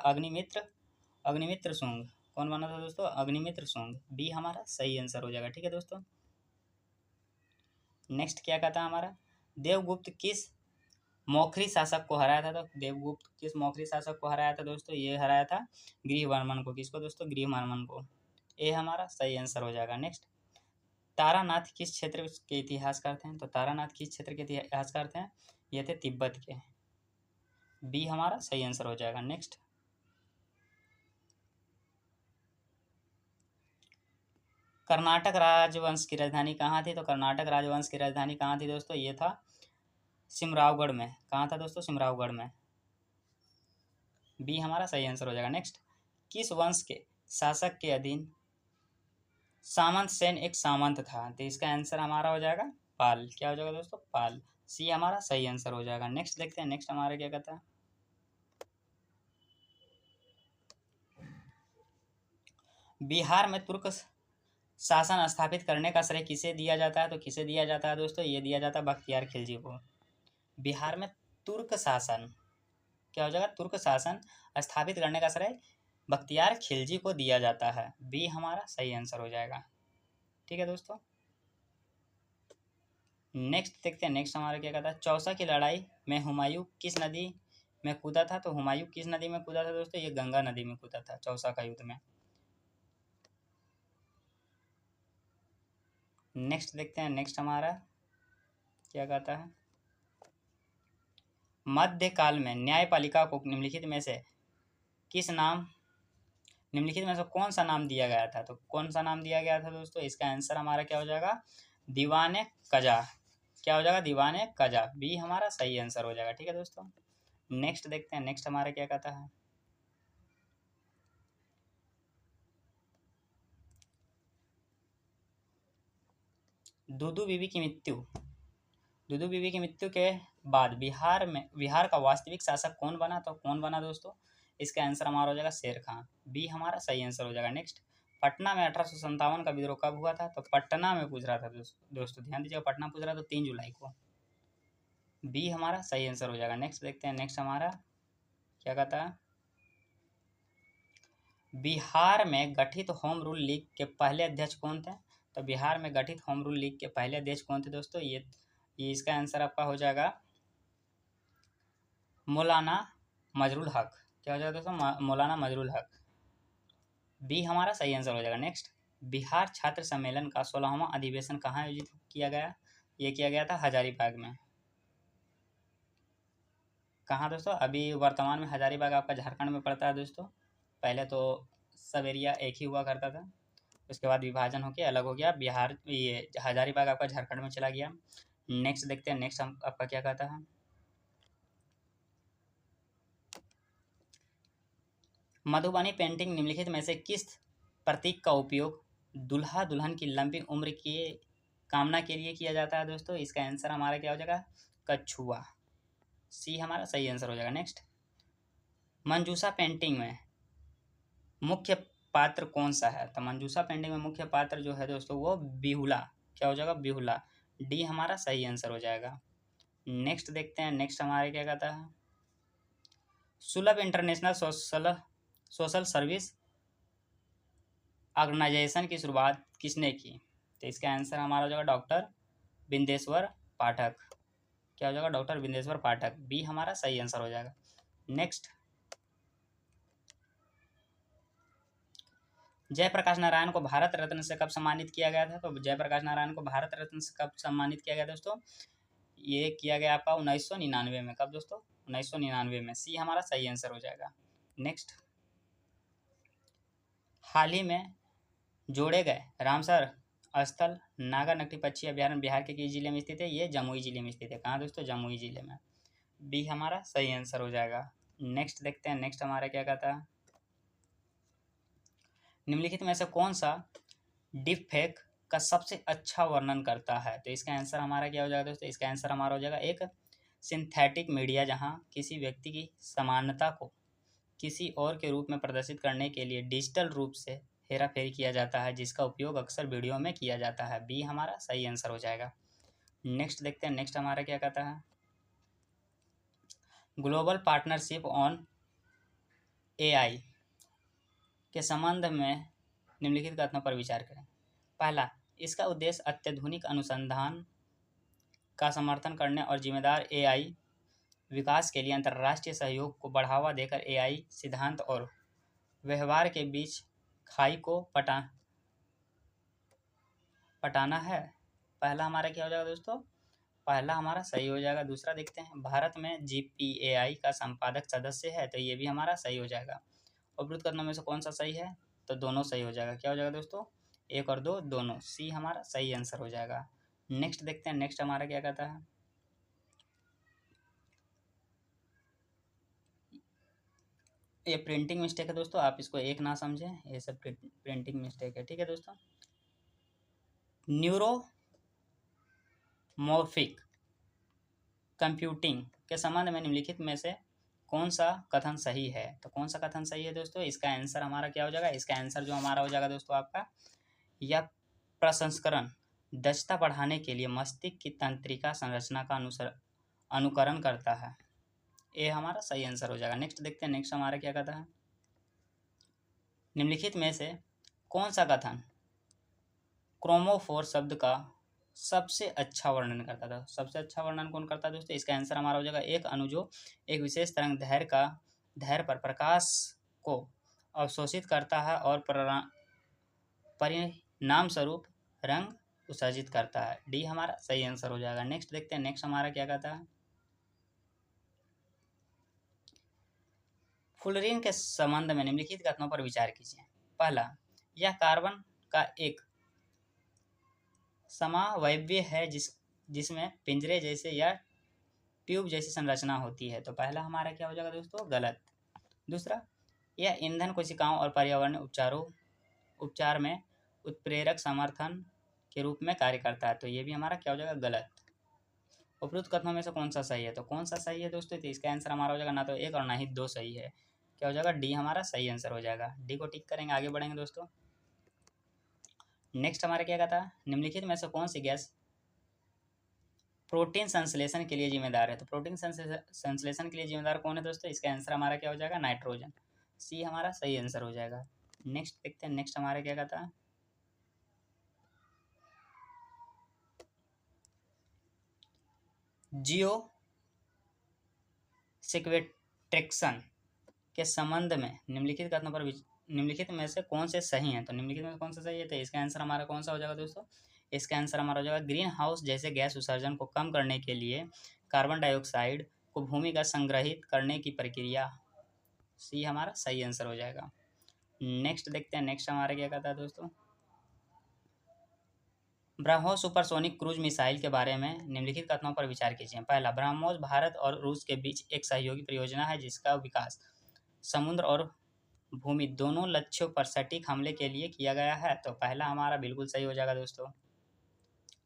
अग्निमित्र शुंग। कौन बना था दोस्तों, अग्निमित्र शुंग। बी हमारा सही आंसर हो जाएगा। ठीक है दोस्तों, नेक्स्ट क्या कहता है हमारा। देवगुप्त किस मौखरी शासक को हराया था, तो देवगुप्त किस मौखरी शासक को हराया था दोस्तों, ये हराया था गृहवर्मन को। किसको दोस्तों, गृहवर्मन को। ए हमारा सही आंसर हो जाएगा। नेक्स्ट, तारानाथ किस क्षेत्र के इतिहासकार थे, तो तारानाथ किस क्षेत्र के इतिहासकार थे, ये थे तिब्बत के। बी हमारा सही आंसर हो जाएगा। नेक्स्ट, कर्नाटक राजवंश की राजधानी कहाँ थी, तो कर्नाटक राजवंश की राजधानी कहाँ थी दोस्तों, ये था सिमरावगढ़ में। कहाँ था दोस्तों, सिमरावगढ़ में। बी हमारा सही आंसर हो जाएगा। नेक्स्ट, किस वंश के शासक के अधीन सामंत सेन एक सामंत था, तो इसका आंसर हमारा हो जाएगा पाल। क्या हो जाएगा दोस्तों, पाल। सी हमारा सही आंसर हो जाएगा। नेक्स्ट देखते हैं, नेक्स्ट हमारा क्या कहता है। बिहार में तुर्क शासन स्थापित करने का श्रेय किसे दिया जाता है? तो किसे दिया जाता है दोस्तों? ये दिया जाता है बख्तियार खिलजी को। बिहार में तुर्क शासन, क्या हो जाएगा? तुर्क शासन स्थापित करने का श्रेय बख्तियार खिलजी को दिया जाता है। बी हमारा सही आंसर हो जाएगा। ठीक है दोस्तों, नेक्स्ट देखते हैं। नेक्स्ट हमारा क्या कहता है? चौसा की लड़ाई में हुमायूं किस नदी में कूदा था? तो हुमायूं किस नदी में कूदा था दोस्तों? ये गंगा नदी में कूदा था चौसा का युद्ध में। नेक्स्ट देखते हैं। नेक्स्ट हमारा क्या कहता है? मध्यकाल में न्यायपालिका को निम्नलिखित में से किस नाम, निम्नलिखित में से कौन सा नाम दिया गया था? तो कौन सा नाम दिया गया था दोस्तों? इसका आंसर हमारा क्या हो जाएगा? दीवाने कजा। क्या हो जाएगा? दीवाने कजा। बी हमारा सही आंसर हो जाएगा। ठीक है दोस्तों, नेक्स्ट देखते हैं। नेक्स्ट हमारा क्या कहता है? दूदू बीबी की मृत्यु, दूदू बीबी की मृत्यु के बाद बिहार का वास्तविक शासक कौन बना? तो कौन बना दोस्तों? इसका आंसर हमारा हो जाएगा शेर खां। बी हमारा सही आंसर हो जाएगा। नेक्स्ट, पटना में 1857 का विद्रोह कब हुआ था? तो पटना में पूछ रहा था दोस्तों ध्यान दीजिएगा, पटना पूछ रहा था 3 जुलाई को। बी हमारा सही आंसर हो जाएगा। नेक्स्ट देखते हैं। नेक्स्ट हमारा क्या कहता है? बिहार में गठित होम रूल लीग के पहले अध्यक्ष कौन थे? तो बिहार में गठित होम रूल लीग के पहले अध्यक्ष कौन थे दोस्तों? ये इसका आंसर आपका हो जाएगा मौलाना मजरुल हक। क्या हो जाएगा दोस्तों? मौलाना मजरुल हक। बी हमारा सही आंसर हो जाएगा। नेक्स्ट, बिहार छात्र सम्मेलन का 16वां अधिवेशन कहाँ आयोजित किया गया? ये किया गया था हजारीबाग में। कहाँ दोस्तों? अभी वर्तमान में हजारीबाग आपका झारखंड में पड़ता है दोस्तों। पहले तो सब एरिया एक ही हुआ करता था, उसके बाद विभाजन होकर अलग हो गया। बिहार ये हजारीबाग आपका झारखंड में चला गया। नेक्स्ट देखते हैं। नेक्स्ट हम आपका क्या कहता है? मधुबनी पेंटिंग निम्नलिखित में से किस प्रतीक का उपयोग दुल्हा दुल्हन की लंबी उम्र की कामना के लिए किया जाता है दोस्तों? इसका आंसर हमारा क्या हो जाएगा? कछुआ। सी हमारा सही आंसर हो जाएगा। नेक्स्ट, मंजूषा पेंटिंग में मुख्य पात्र कौन सा है? तो मंजूषा पेंटिंग में मुख्य पात्र जो है दोस्तों वो बिहुला। क्या हो जाएगा? बिहुला। डी हमारा सही आंसर हो जाएगा। नेक्स्ट देखते हैं। नेक्स्ट हमारे क्या कहता है? सुलभ इंटरनेशनल सोशल सर्विस ऑर्गेनाइजेशन की शुरुआत किसने की? तो इसका आंसर हमारा हो जाएगा डॉक्टर बिंदेश्वर पाठक। क्या हो जाएगा? डॉक्टर बिंदेश्वर पाठक। बी हमारा सही आंसर हो जाएगा। नेक्स्ट, जयप्रकाश नारायण को भारत रत्न से कब सम्मानित किया गया था? तो जयप्रकाश नारायण को भारत रत्न से कब सम्मानित किया गया दोस्तों? ये किया गया आपका 1999 में। कब दोस्तों? 1999 में। सी हमारा सही आंसर हो जाएगा। नेक्स्ट, हाल ही में जोड़े गए रामसर स्थल नागानकटी पक्षी अभ्यारण्य बिहार के किस जिले में स्थित है? ये जमुई जिले में स्थित है। कहाँ दोस्तों? जमुई जिले में। बी हमारा सही आंसर हो जाएगा। नेक्स्ट देखते हैं। नेक्स्ट हमारा क्या कहता है? निम्नलिखित में से कौन सा डीप फेक का सबसे अच्छा वर्णन करता है? तो इसका आंसर हमारा क्या हो जाएगा दोस्तों? इसका आंसर हमारा हो जाएगा एक सिंथेटिक मीडिया, जहां किसी व्यक्ति की समानता को किसी और के रूप में प्रदर्शित करने के लिए डिजिटल रूप से हेराफेरी किया जाता है, जिसका उपयोग अक्सर वीडियो में किया जाता है। बी हमारा सही आंसर हो जाएगा। नेक्स्ट देखते हैं। नेक्स्ट हमारा क्या कहता है? ग्लोबल पार्टनरशिप ऑन एआई के संबंध में निम्नलिखित कथनों पर विचार करें। पहला, इसका उद्देश्य अत्याधुनिक अनुसंधान का समर्थन करने और जिम्मेदार एआई विकास के लिए अंतर्राष्ट्रीय सहयोग को बढ़ावा देकर एआई सिद्धांत और व्यवहार के बीच खाई को पटाना है। पहला हमारा क्या हो जाएगा दोस्तों? पहला हमारा सही हो जाएगा। दूसरा देखते हैं, भारत में जीपीएआई का संपादक सदस्य है, तो ये भी हमारा सही हो जाएगा। उपरोक्त कथनों में से कौन सा सही है? तो दोनों सही हो जाएगा। क्या हो जाएगा दोस्तों? 1 और 2 दोनों। सी हमारा सही आंसर हो जाएगा। नेक्स्ट देखते हैं। नेक्स्ट हमारा क्या कहता है? ये प्रिंटिंग मिस्टेक है दोस्तों, आप इसको एक ना समझें, ये सब प्रिंटिंग मिस्टेक है। ठीक है दोस्तों, न्यूरोमॉर्फिक कंप्यूटिंग के संबंध में निम्नलिखित में से कौन सा कथन सही है? तो कौन सा कथन सही है दोस्तों? इसका आंसर हमारा क्या हो जाएगा? इसका आंसर जो हमारा हो जाएगा दोस्तों आपका, यह प्रसंस्करण दक्षता बढ़ाने के लिए मस्तिष्क की तंत्रिका संरचना का अनुकरण करता है। ये हमारा सही आंसर हो जाएगा। नेक्स्ट देखते हैं, नेक्स्ट हमारा क्या कहता है, निम्नलिखित में से कौन सा कथन क्रोमोफोर शब्द का सबसे अच्छा वर्णन करता था? सबसे अच्छा वर्णन कौन करता है दोस्तों? इसका आंसर हमारा हो जाएगा, एक अणु जो एक विशेष तरंग दैर्ध्य पर प्रकाश को अवशोषित करता है और परिणाम स्वरूप रंग उत्सर्जित करता है। डी हमारा सही आंसर हो जाएगा। नेक्स्ट देखते हैं, नेक्स्ट हमारा क्या कहता है, फुलरीन के संबंध में निम्नलिखित कथनों पर विचार कीजिए। पहला, यह कार्बन का एक समावयव है जिसमें पिंजरे जैसे या ट्यूब जैसी संरचना होती है। तो पहला हमारा क्या हो जाएगा दोस्तों? गलत। दूसरा, यह ईंधन कोशिकाओं और पर्यावरण उपचार में उत्प्रेरक समर्थन के रूप में कार्य करता है। तो ये भी हमारा क्या हो जाएगा? गलत। उपरोक्त कथनों में से कौन सा सही है? तो कौन सा सही है दोस्तों? तो इसका आंसर हमारा हो जाएगा ना तो एक और ना ही दो सही है। क्या हो जाएगा? डी हमारा सही आंसर हो जाएगा। डी को टिक करेंगे, आगे बढ़ेंगे दोस्तों। नेक्स्ट हमारा क्या कहता है, निम्नलिखित में से कौन सी गैस प्रोटीन संश्लेषण के लिए जिम्मेदार है? तो प्रोटीन संश्लेषण के लिए जिम्मेदार कौन है दोस्तों? इसका आंसर हमारा क्या हो जाएगा? नाइट्रोजन। सी हमारा सही आंसर हो जाएगा। नेक्स्ट देखते हैं, नेक्स्ट हमारा क्या कहता है, जियो सिक्वेट्रेक्शन के संबंध में निम्नलिखित कथनों पर निम्नलिखित में से कौन से सही हैं? तो निम्नलिखित में से कौन सा सही है? तो इसका आंसर हमारा कौन सा हो जाएगा दोस्तों? इसका आंसर हमारा हो जाएगा, ग्रीन हाउस जैसे गैस उत्सर्जन को कम करने के लिए कार्बन डाइऑक्साइड को भूमिगत संग्रहित करने की प्रक्रिया। सी हमारा सही आंसर हो जाएगा। नेक्स्ट देखते हैं, नेक्स्ट हमारा क्या कहता है दोस्तों, ब्रह्मोस सुपरसोनिक क्रूज मिसाइल के बारे में निम्नलिखित कथनों पर विचार कीजिए। पहला, ब्रह्मोस भारत और रूस के बीच एक सहयोगी परियोजना है जिसका विकास समुद्र और भूमि दोनों लक्ष्यों पर सटीक हमले के लिए किया गया है। तो पहला हमारा बिल्कुल सही हो जाएगा दोस्तों।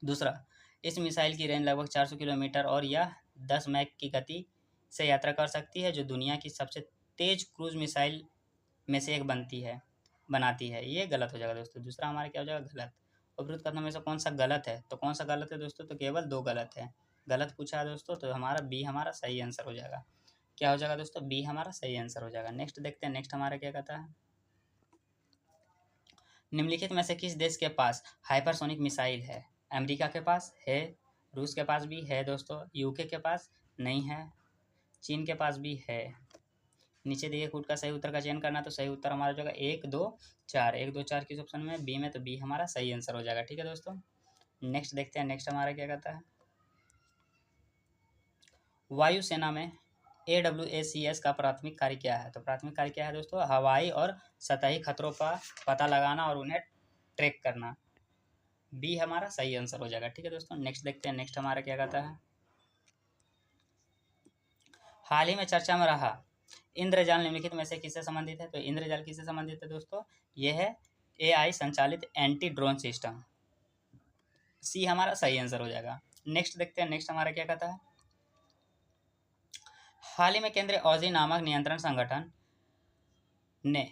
दूसरा, इस मिसाइल की रेंज लगभग 400 किलोमीटर और यह 10 मैक की गति से यात्रा कर सकती है, जो दुनिया की सबसे तेज क्रूज मिसाइल में से एक बनाती है। ये गलत हो जाएगा दोस्तों। दूसरा हमारा क्या हो जाएगा? गलत। उपरोक्त कथनों में से कौन सा गलत है? तो कौन सा गलत है दोस्तों? तो केवल दो गलत है। गलत पूछा है दोस्तों, तो हमारा बी हमारा सही आंसर हो जाएगा। क्या हो जाएगा दोस्तों? बी हमारा सही आंसर हो जाएगा। नेक्स्ट देखते हैं, नेक्स्ट हमारा क्या कहता है, निम्नलिखित में से किस देश के पास हाइपरसोनिक मिसाइल है? अमेरिका के पास है, रूस के पास भी है दोस्तों, यूके के पास नहीं है, चीन के पास भी है। नीचे दिए कूट का सही उत्तर का चयन करना, तो सही उत्तर हमारा हो जाएगा 1, 2, 4। 1, 2, 4 किस ऑप्शन में? बी में। तो बी हमारा सही आंसर हो जाएगा। ठीक है दोस्तों। नेक्स्ट देखते हैं, नेक्स्ट हमारा क्या कहता है, वायुसेना में AWACS का प्राथमिक कार्य क्या है? तो प्राथमिक कार्य क्या है दोस्तों? हवाई और सतही खतरों का पता लगाना और उन्हें ट्रैक करना। बी हमारा सही आंसर हो जाएगा। ठीक है दोस्तों। नेक्स्ट देखते हैं, नेक्स्ट हमारा क्या कहता है, हाल ही में चर्चा में रहा इंद्रजाल निम्नलिखित में से किससे संबंधित है? तो इंद्रजाल किससे संबंधित है दोस्तों? यह है AI संचालित एंटी ड्रोन सिस्टम। सी हमारा सही आंसर हो जाएगा। नेक्स्ट देखते हैं, नेक्स्ट हमारा क्या कहता है, हाल ही में केंद्रीय औषधि नामक नियंत्रण संगठन ने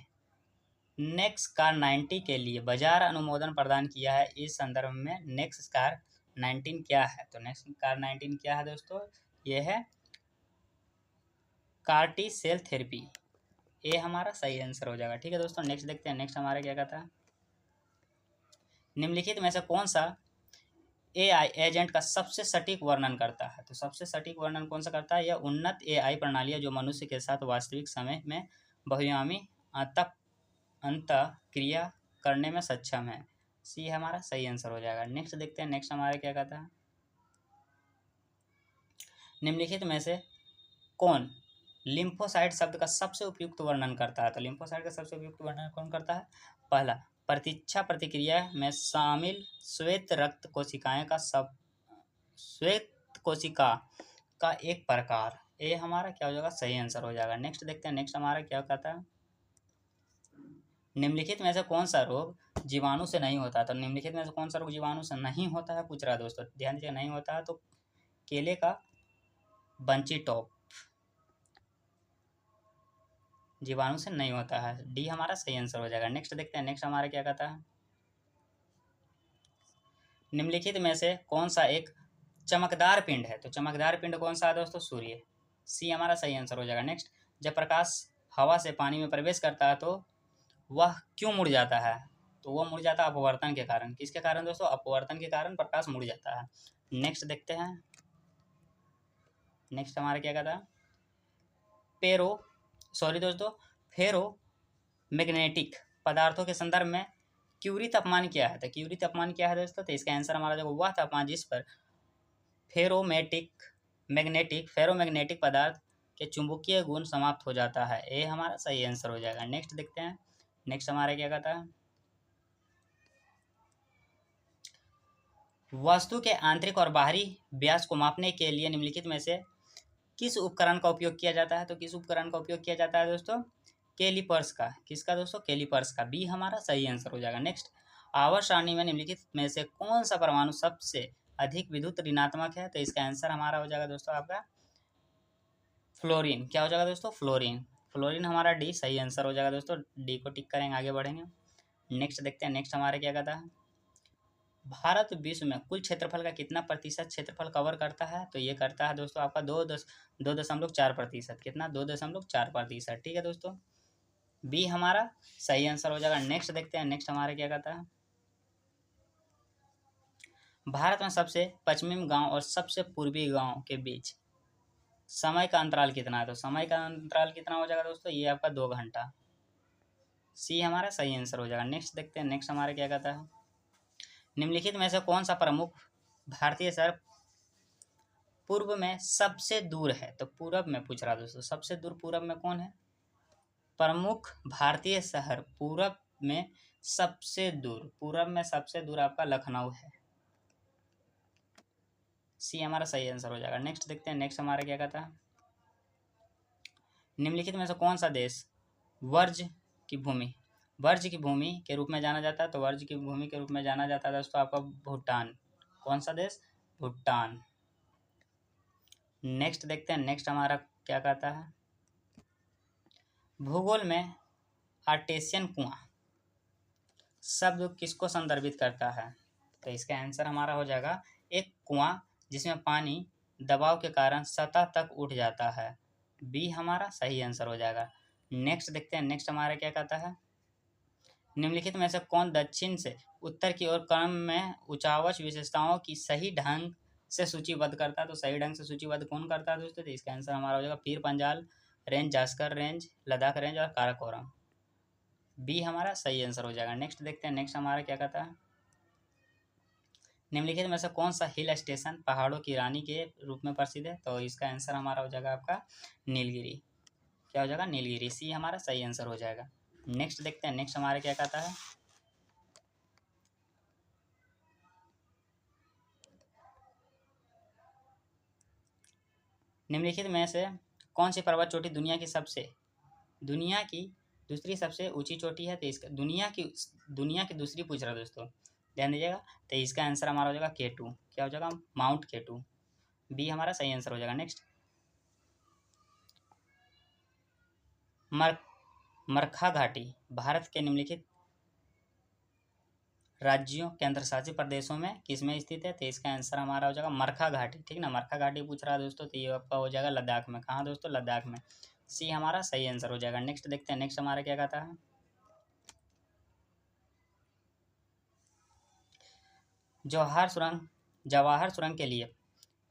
नेक्सकार 90 के लिए बाजार अनुमोदन प्रदान किया है। इस संदर्भ में नेक्सकार 19 क्या है? तो नेक्सकार 19 क्या है दोस्तों? यह है कार्टी सेल थेरेपी। ये हमारा सही आंसर हो जाएगा। ठीक है दोस्तों। नेक्स्ट देखते हैं, नेक्स्ट हमारा क्या कहता है, निम्नलिखित में से कौन सा AI एजेंट का सबसे सटीक वर्णन करता है? तो सबसे सटीक वर्णन कौन सा करता है? यह उन्नत AI प्रणालियाँ जो मनुष्य के साथ वास्तविक समय में बहुआयामी अंतःक्रिया करने में सक्षम है। सी हमारा सही आंसर हो जाएगा। नेक्स्ट देखते हैं, नेक्स्ट हमारा क्या कहता है, निम्नलिखित में से कौन लिम्फोसाइट शब्द का सबसे उपयुक्त वर्णन करता है? तो लिम्फोसाइट का सबसे उपयुक्त वर्णन कौन करता है? पहला, प्रतीक्षा प्रतिक्रिया में शामिल श्वेत कोशिका का एक प्रकार। ये हमारा क्या हो जाएगा? सही आंसर हो जाएगा। नेक्स्ट देखते हैं, नेक्स्ट हमारा क्या कहता है, निम्नलिखित में से कौन सा रोग जीवाणु से नहीं होता? तो निम्नलिखित में से कौन सा रोग जीवाणु से नहीं होता है पूछ रहा है दोस्तों। ध्यान दीजिए, नहीं होता है तो केले का बंची टॉप। जीवाणु से नहीं होता है। डी हमारा सही आंसर हो जाएगा। नेक्स्ट देखते हैं, नेक्स्ट हमारा क्या कहता है, निम्नलिखित में से कौन सा एक चमकदार पिंड है। तो चमकदार पिंड कौन सा है दोस्तों, सूर्य। सी हमारा सही आंसर हो जाएगा। नेक्स्ट, जब प्रकाश हवा से पानी में प्रवेश करता है तो वह क्यों मुड़ जाता है। तो वह मुड़ जाता है अपवर्तन के कारण। किसके कारण दोस्तों, अपवर्तन के कारण प्रकाश मुड़ जाता है। नेक्स्ट देखते हैं, नेक्स्ट हमारा क्या कहता है, फेरो मैग्नेटिक पदार्थों के संदर्भ में क्यूरी तापमान क्या है। तो क्यूरी तापमान क्या है दोस्तों, तो इसका आंसर हमारा जो वह तापमान जिस पर फेरोमैग्नेटिक पदार्थ के चुंबकीय गुण समाप्त हो जाता है। ये हमारा सही आंसर हो जाएगा। नेक्स्ट देखते हैं, नेक्स्ट हमारा क्या कहता है, वस्तु के आंतरिक और बाहरी व्यास को मापने के लिए निम्नलिखित में से किस उपकरण का उपयोग किया जाता है। तो किस उपकरण का उपयोग किया जाता है दोस्तों, कैलिपर्स का। किसका दोस्तों, कैलिपर्स का। बी हमारा सही आंसर हो जाएगा। नेक्स्ट, आवर्त सारणी में निम्नलिखित में से कौन सा परमाणु सबसे अधिक विद्युत ऋणात्मक है। तो इसका आंसर हमारा हो जाएगा दोस्तों आपका फ्लोरीन। क्या हो जाएगा दोस्तों, फ्लोरीन। फ्लोरीन हमारा डी सही आंसर हो जाएगा दोस्तों। डी को टिक करेंगे, आगे बढ़ेंगे। नेक्स्ट देखते हैं, नेक्स्ट हमारे क्या कहता है, भारत विश्व में कुल क्षेत्रफल का कितना प्रतिशत क्षेत्रफल कवर करता है। तो ये करता है दोस्तों आपका 2.4%। कितना, 2.4%। ठीक है दोस्तों, बी हमारा सही आंसर हो जाएगा। नेक्स्ट देखते हैं, नेक्स्ट हमारे क्या कहता है, भारत में सबसे पश्चिमी गांव और सबसे पूर्वी गांव के बीच समय का अंतराल कितना है। तो समय का अंतराल कितना हो जाएगा दोस्तों, ये आपका 2 घंटा। सी हमारा सही आंसर हो जाएगा। नेक्स्ट देखते हैं, नेक्स्ट हमारे क्या कहता है, निम्नलिखित में से कौन सा प्रमुख भारतीय शहर पूर्व में सबसे दूर है। तो पूरब में पूछ रहा दोस्तों, सबसे दूर पूरब में कौन है, प्रमुख भारतीय शहर पूरब में सबसे दूर, पूरब में सबसे दूर आपका लखनऊ है। सी हमारा सही आंसर हो जाएगा। नेक्स्ट देखते हैं, नेक्स्ट हमारा क्या कहता है, निम्नलिखित में से कौन सा देश वर्ज की भूमि के रूप में जाना जाता है। तो वर्ज की भूमि के रूप में जाना जाता है दोस्तों आपका भूटान। कौन सा देश, भूटान। नेक्स्ट देखते हैं, नेक्स्ट हमारा क्या कहता है, भूगोल में आर्टेशियन कुआं शब्द किसको संदर्भित करता है। तो इसका आंसर हमारा हो जाएगा एक कुआं जिसमें पानी दबाव के कारण सतह तक उठ जाता है। बी हमारा सही आंसर हो जाएगा। नेक्स्ट देखते हैं, नेक्स्ट हमारा क्या कहता है, निम्नलिखित में से कौन दक्षिण से उत्तर की ओर क्रम में उचावच विशेषताओं की सही ढंग से सूचीबद्ध करता है। तो सही ढंग से सूचीबद्ध कौन करता है दोस्तों, तो इसका आंसर हमारा हो जाएगा Pir Panjal range, Zanskar range, Ladakh range और काराकोरम। बी हमारा सही आंसर हो जाएगा। नेक्स्ट देखते हैं, नेक्स्ट हमारा क्या कहता है, निम्नलिखित में से कौन सा हिल स्टेशन पहाड़ों की रानी के रूप में प्रसिद्ध है। तो इसका आंसर हमारा हो जाएगा आपका नीलगिरी। क्या हो जाएगा, नीलगिरी। सी हमारा सही आंसर हो जाएगा। नेक्स्ट देखते हैं, नेक्स्ट हमारा क्या कहता है, निम्नलिखित में से कौन सी पर्वत चोटी दुनिया की दूसरी सबसे ऊंची चोटी है। तो इसका दुनिया की दूसरी पूछ रहा है दोस्तों, ध्यान दीजिएगा। तो इसका आंसर हमारा हो जाएगा K2। क्या हो जाएगा, माउंट K2। बी हमारा सही आंसर हो जाएगा। नेक्स्ट, मरखा घाटी भारत के निम्नलिखित राज्यों केंद्र शासित प्रदेशों में किसमें स्थित है। तो इसका आंसर हमारा हो जाएगा मरखा घाटी। ठीक ना, मरखा घाटी पूछ रहा है दोस्तों, तो ये आपका हो जाएगा लद्दाख में। कहाँ दोस्तों, लद्दाख में। सी हमारा सही आंसर हो जाएगा। नेक्स्ट देखते हैं, नेक्स्ट हमारा क्या कहता है, जवाहर सुरंग के लिए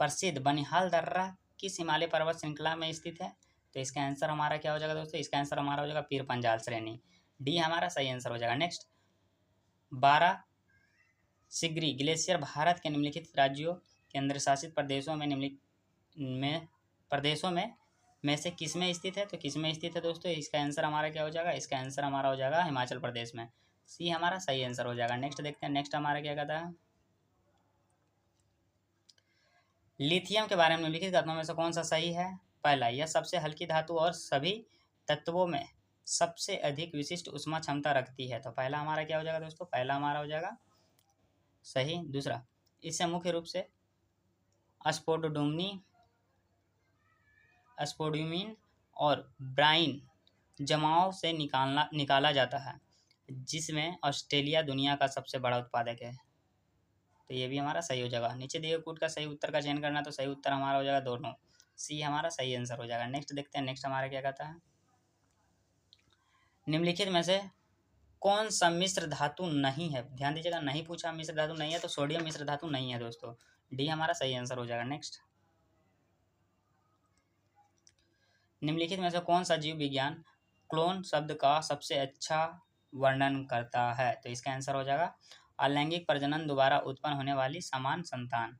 प्रसिद्ध बनिहाल दर्रा किस हिमालय पर्वत श्रृंखला में स्थित है। तो इसका आंसर हमारा क्या हो जाएगा दोस्तों, इसका आंसर हमारा हो जाएगा पीर पंजाल श्रेणी। डी हमारा सही आंसर हो जाएगा। नेक्स्ट, 12 सिगरी ग्लेशियर भारत के निम्नलिखित राज्यों केंद्र शासित प्रदेशों में से किसमें स्थित है। तो किसमें स्थित है दोस्तों, इसका आंसर हमारा क्या हो जाएगा, इसका आंसर हमारा हो जाएगा हिमाचल प्रदेश में। सी हमारा सही आंसर हो जाएगा। नेक्स्ट देखते हैं, नेक्स्ट हमारा क्या कहता है, लिथियम के बारे में निम्नलिखित कथनों में से कौन सा सही है। पहला, यह सबसे हल्की धातु और सभी तत्वों में सबसे अधिक विशिष्ट उष्मा क्षमता रखती है। तो पहला हमारा क्या हो जाएगा दोस्तों, पहला हमारा हो जाएगा सही। दूसरा, इससे मुख्य रूप से स्पोडोडुमिन और ब्राइन जमाव से निकाला जाता है, जिसमें ऑस्ट्रेलिया दुनिया का सबसे बड़ा उत्पादक है। तो ये भी हमारा सही हो जाएगा। नीचे दिए कूट का सही उत्तर का चयन करना, तो सही उत्तर हमारा हो जाएगा दोनों, सी हमारा सही आंसर हो जाएगा। नेक्स्ट देखते हैं, नेक्स्ट हमारा क्या कहता है। निम्नलिखित में से कौन सा मिश्र धातु नहीं है? ध्यान दीजिएगा, नहीं पूछा मिश्र धातु नहीं है, तो सोडियम मिश्र धातु नहीं है दोस्तों, डी हमारा सही आंसर हो जाएगा। नेक्स्ट, निम्नलिखित में से कौन सा जीव विज्ञान क्लोन शब्द का सबसे अच्छा वर्णन करता है? तो इसका आंसर हो जाएगा अलैंगिक प्रजनन, दोबारा उत्पन्न होने वाली समान संतान,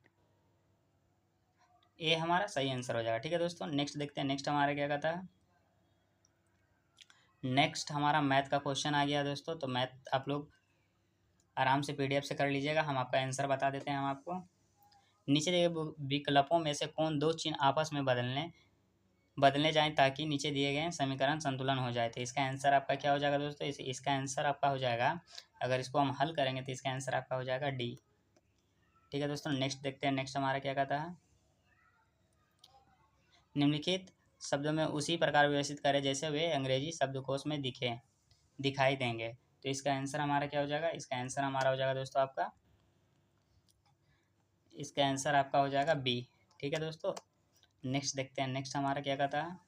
ये हमारा सही आंसर हो जाएगा। ठीक है दोस्तों, नेक्स्ट देखते हैं, नेक्स्ट हमारा क्या कहता है। नेक्स्ट हमारा मैथ का क्वेश्चन आ गया दोस्तों। तो मैथ आप लोग आराम से पीडीएफ से कर लीजिएगा, हम आपका आंसर बता देते हैं हम आपको। नीचे दिए विकल्पों में से कौन दो चिन्ह आपस में बदलने जाएं ताकि नीचे दिए गए समीकरण संतुलन हो जाए? तो इसका आंसर आपका क्या हो जाएगा दोस्तों? इसका आंसर आपका हो जाएगा, अगर इसको हम हल करेंगे तो इसका आंसर आपका हो जाएगा डी। ठीक है दोस्तों, नेक्स्ट देखते हैं, नेक्स्ट हमारा क्या कहता है। निम्नलिखित शब्दों में उसी प्रकार व्यवस्थित करें जैसे वे अंग्रेजी शब्दकोश में दिखाई देंगे। तो इसका आंसर हमारा क्या हो जाएगा? इसका आंसर हमारा हो जाएगा दोस्तों आपका, इसका आंसर आपका हो जाएगा बी। ठीक है दोस्तों, नेक्स्ट देखते हैं, नेक्स्ट हमारा क्या कहता है।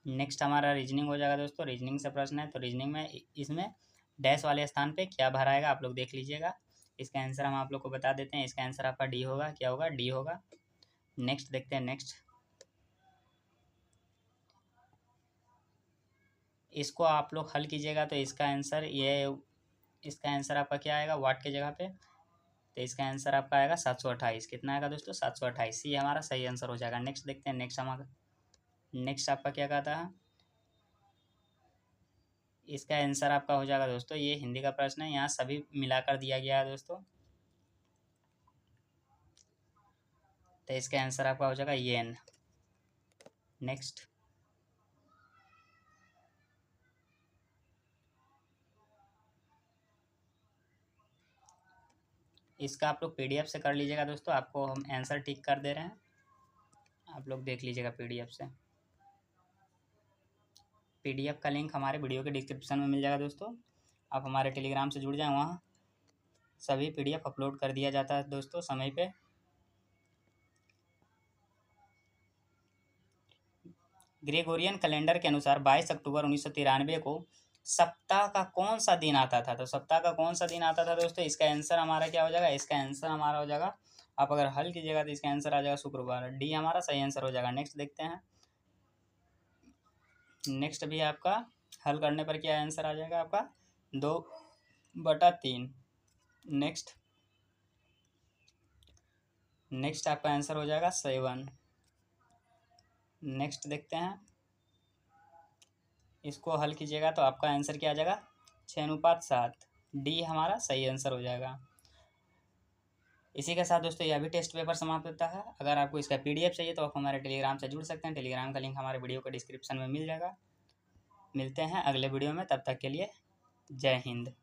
नेक्स्ट हमारा रीजनिंग हो जाएगा दोस्तों। रीजनिंग से प्रश्न है, तो रीजनिंग में इसमें डैश वाले स्थान पे क्या भरा आएगा आप लोग देख लीजिएगा। इसका आंसर हम आप लोग को बता देते हैं, इसका आंसर आपका डी होगा। क्या होगा? डी होगा। नेक्स्ट देखते हैं, नेक्स्ट इसको आप लोग हल कीजिएगा तो इसका आंसर इसका आंसर आपका क्या आएगा वाट की जगह पे? तो इसका आंसर आपका आएगा 728। कितना आएगा दोस्तों? 728, ये हमारा सही आंसर हो जाएगा। नेक्स्ट देखते हैं, नेक्स्ट हमारा नेक्स्ट आपका क्या कहता है। इसका आंसर आपका हो जाएगा दोस्तों, ये हिंदी का प्रश्न है, यहाँ सभी मिलाकर दिया गया है दोस्तों। तो इसका आंसर आपका हो जाएगा येन। नेक्स्ट, इसका आप लोग पीडीएफ से कर लीजिएगा दोस्तों, आपको हम आंसर टिक कर दे रहे हैं, आप लोग देख लीजिएगा पीडीएफ से। पीडीएफ का लिंक हमारे वीडियो के डिस्क्रिप्शन में मिल जाएगा दोस्तों। आप हमारे टेलीग्राम से जुड़ जाएं, वहाँ सभी पीडीएफ अपलोड कर दिया जाता है दोस्तों समय पे। ग्रेगोरियन कैलेंडर के अनुसार 22 अक्टूबर 1993 को सप्ताह का कौन सा दिन आता था? तो सप्ताह का कौन सा दिन आता था दोस्तों? इसका आंसर हमारा क्या हो जाएगा? इसका आंसर हमारा हो जाएगा, आप अगर हल कीजिएगा तो इसका आंसर आ जाएगा शुक्रवार, डी हमारा सही आंसर हो जाएगा। नेक्स्ट देखते हैं, नेक्स्ट भी आपका हल करने पर क्या आंसर आ जाएगा आपका? 2/3। नेक्स्ट आपका आंसर हो जाएगा 7। नेक्स्ट देखते हैं, इसको हल कीजिएगा तो आपका आंसर क्या आ जाएगा? 6:7, डी हमारा सही आंसर हो जाएगा। इसी के साथ दोस्तों यह भी टेस्ट पेपर समाप्त होता है। अगर आपको इसका पीडीएफ चाहिए तो आप हमारे टेलीग्राम से जुड़ सकते हैं, टेलीग्राम का लिंक हमारे वीडियो के डिस्क्रिप्शन में मिल जाएगा। मिलते हैं अगले वीडियो में, तब तक के लिए जय हिंद।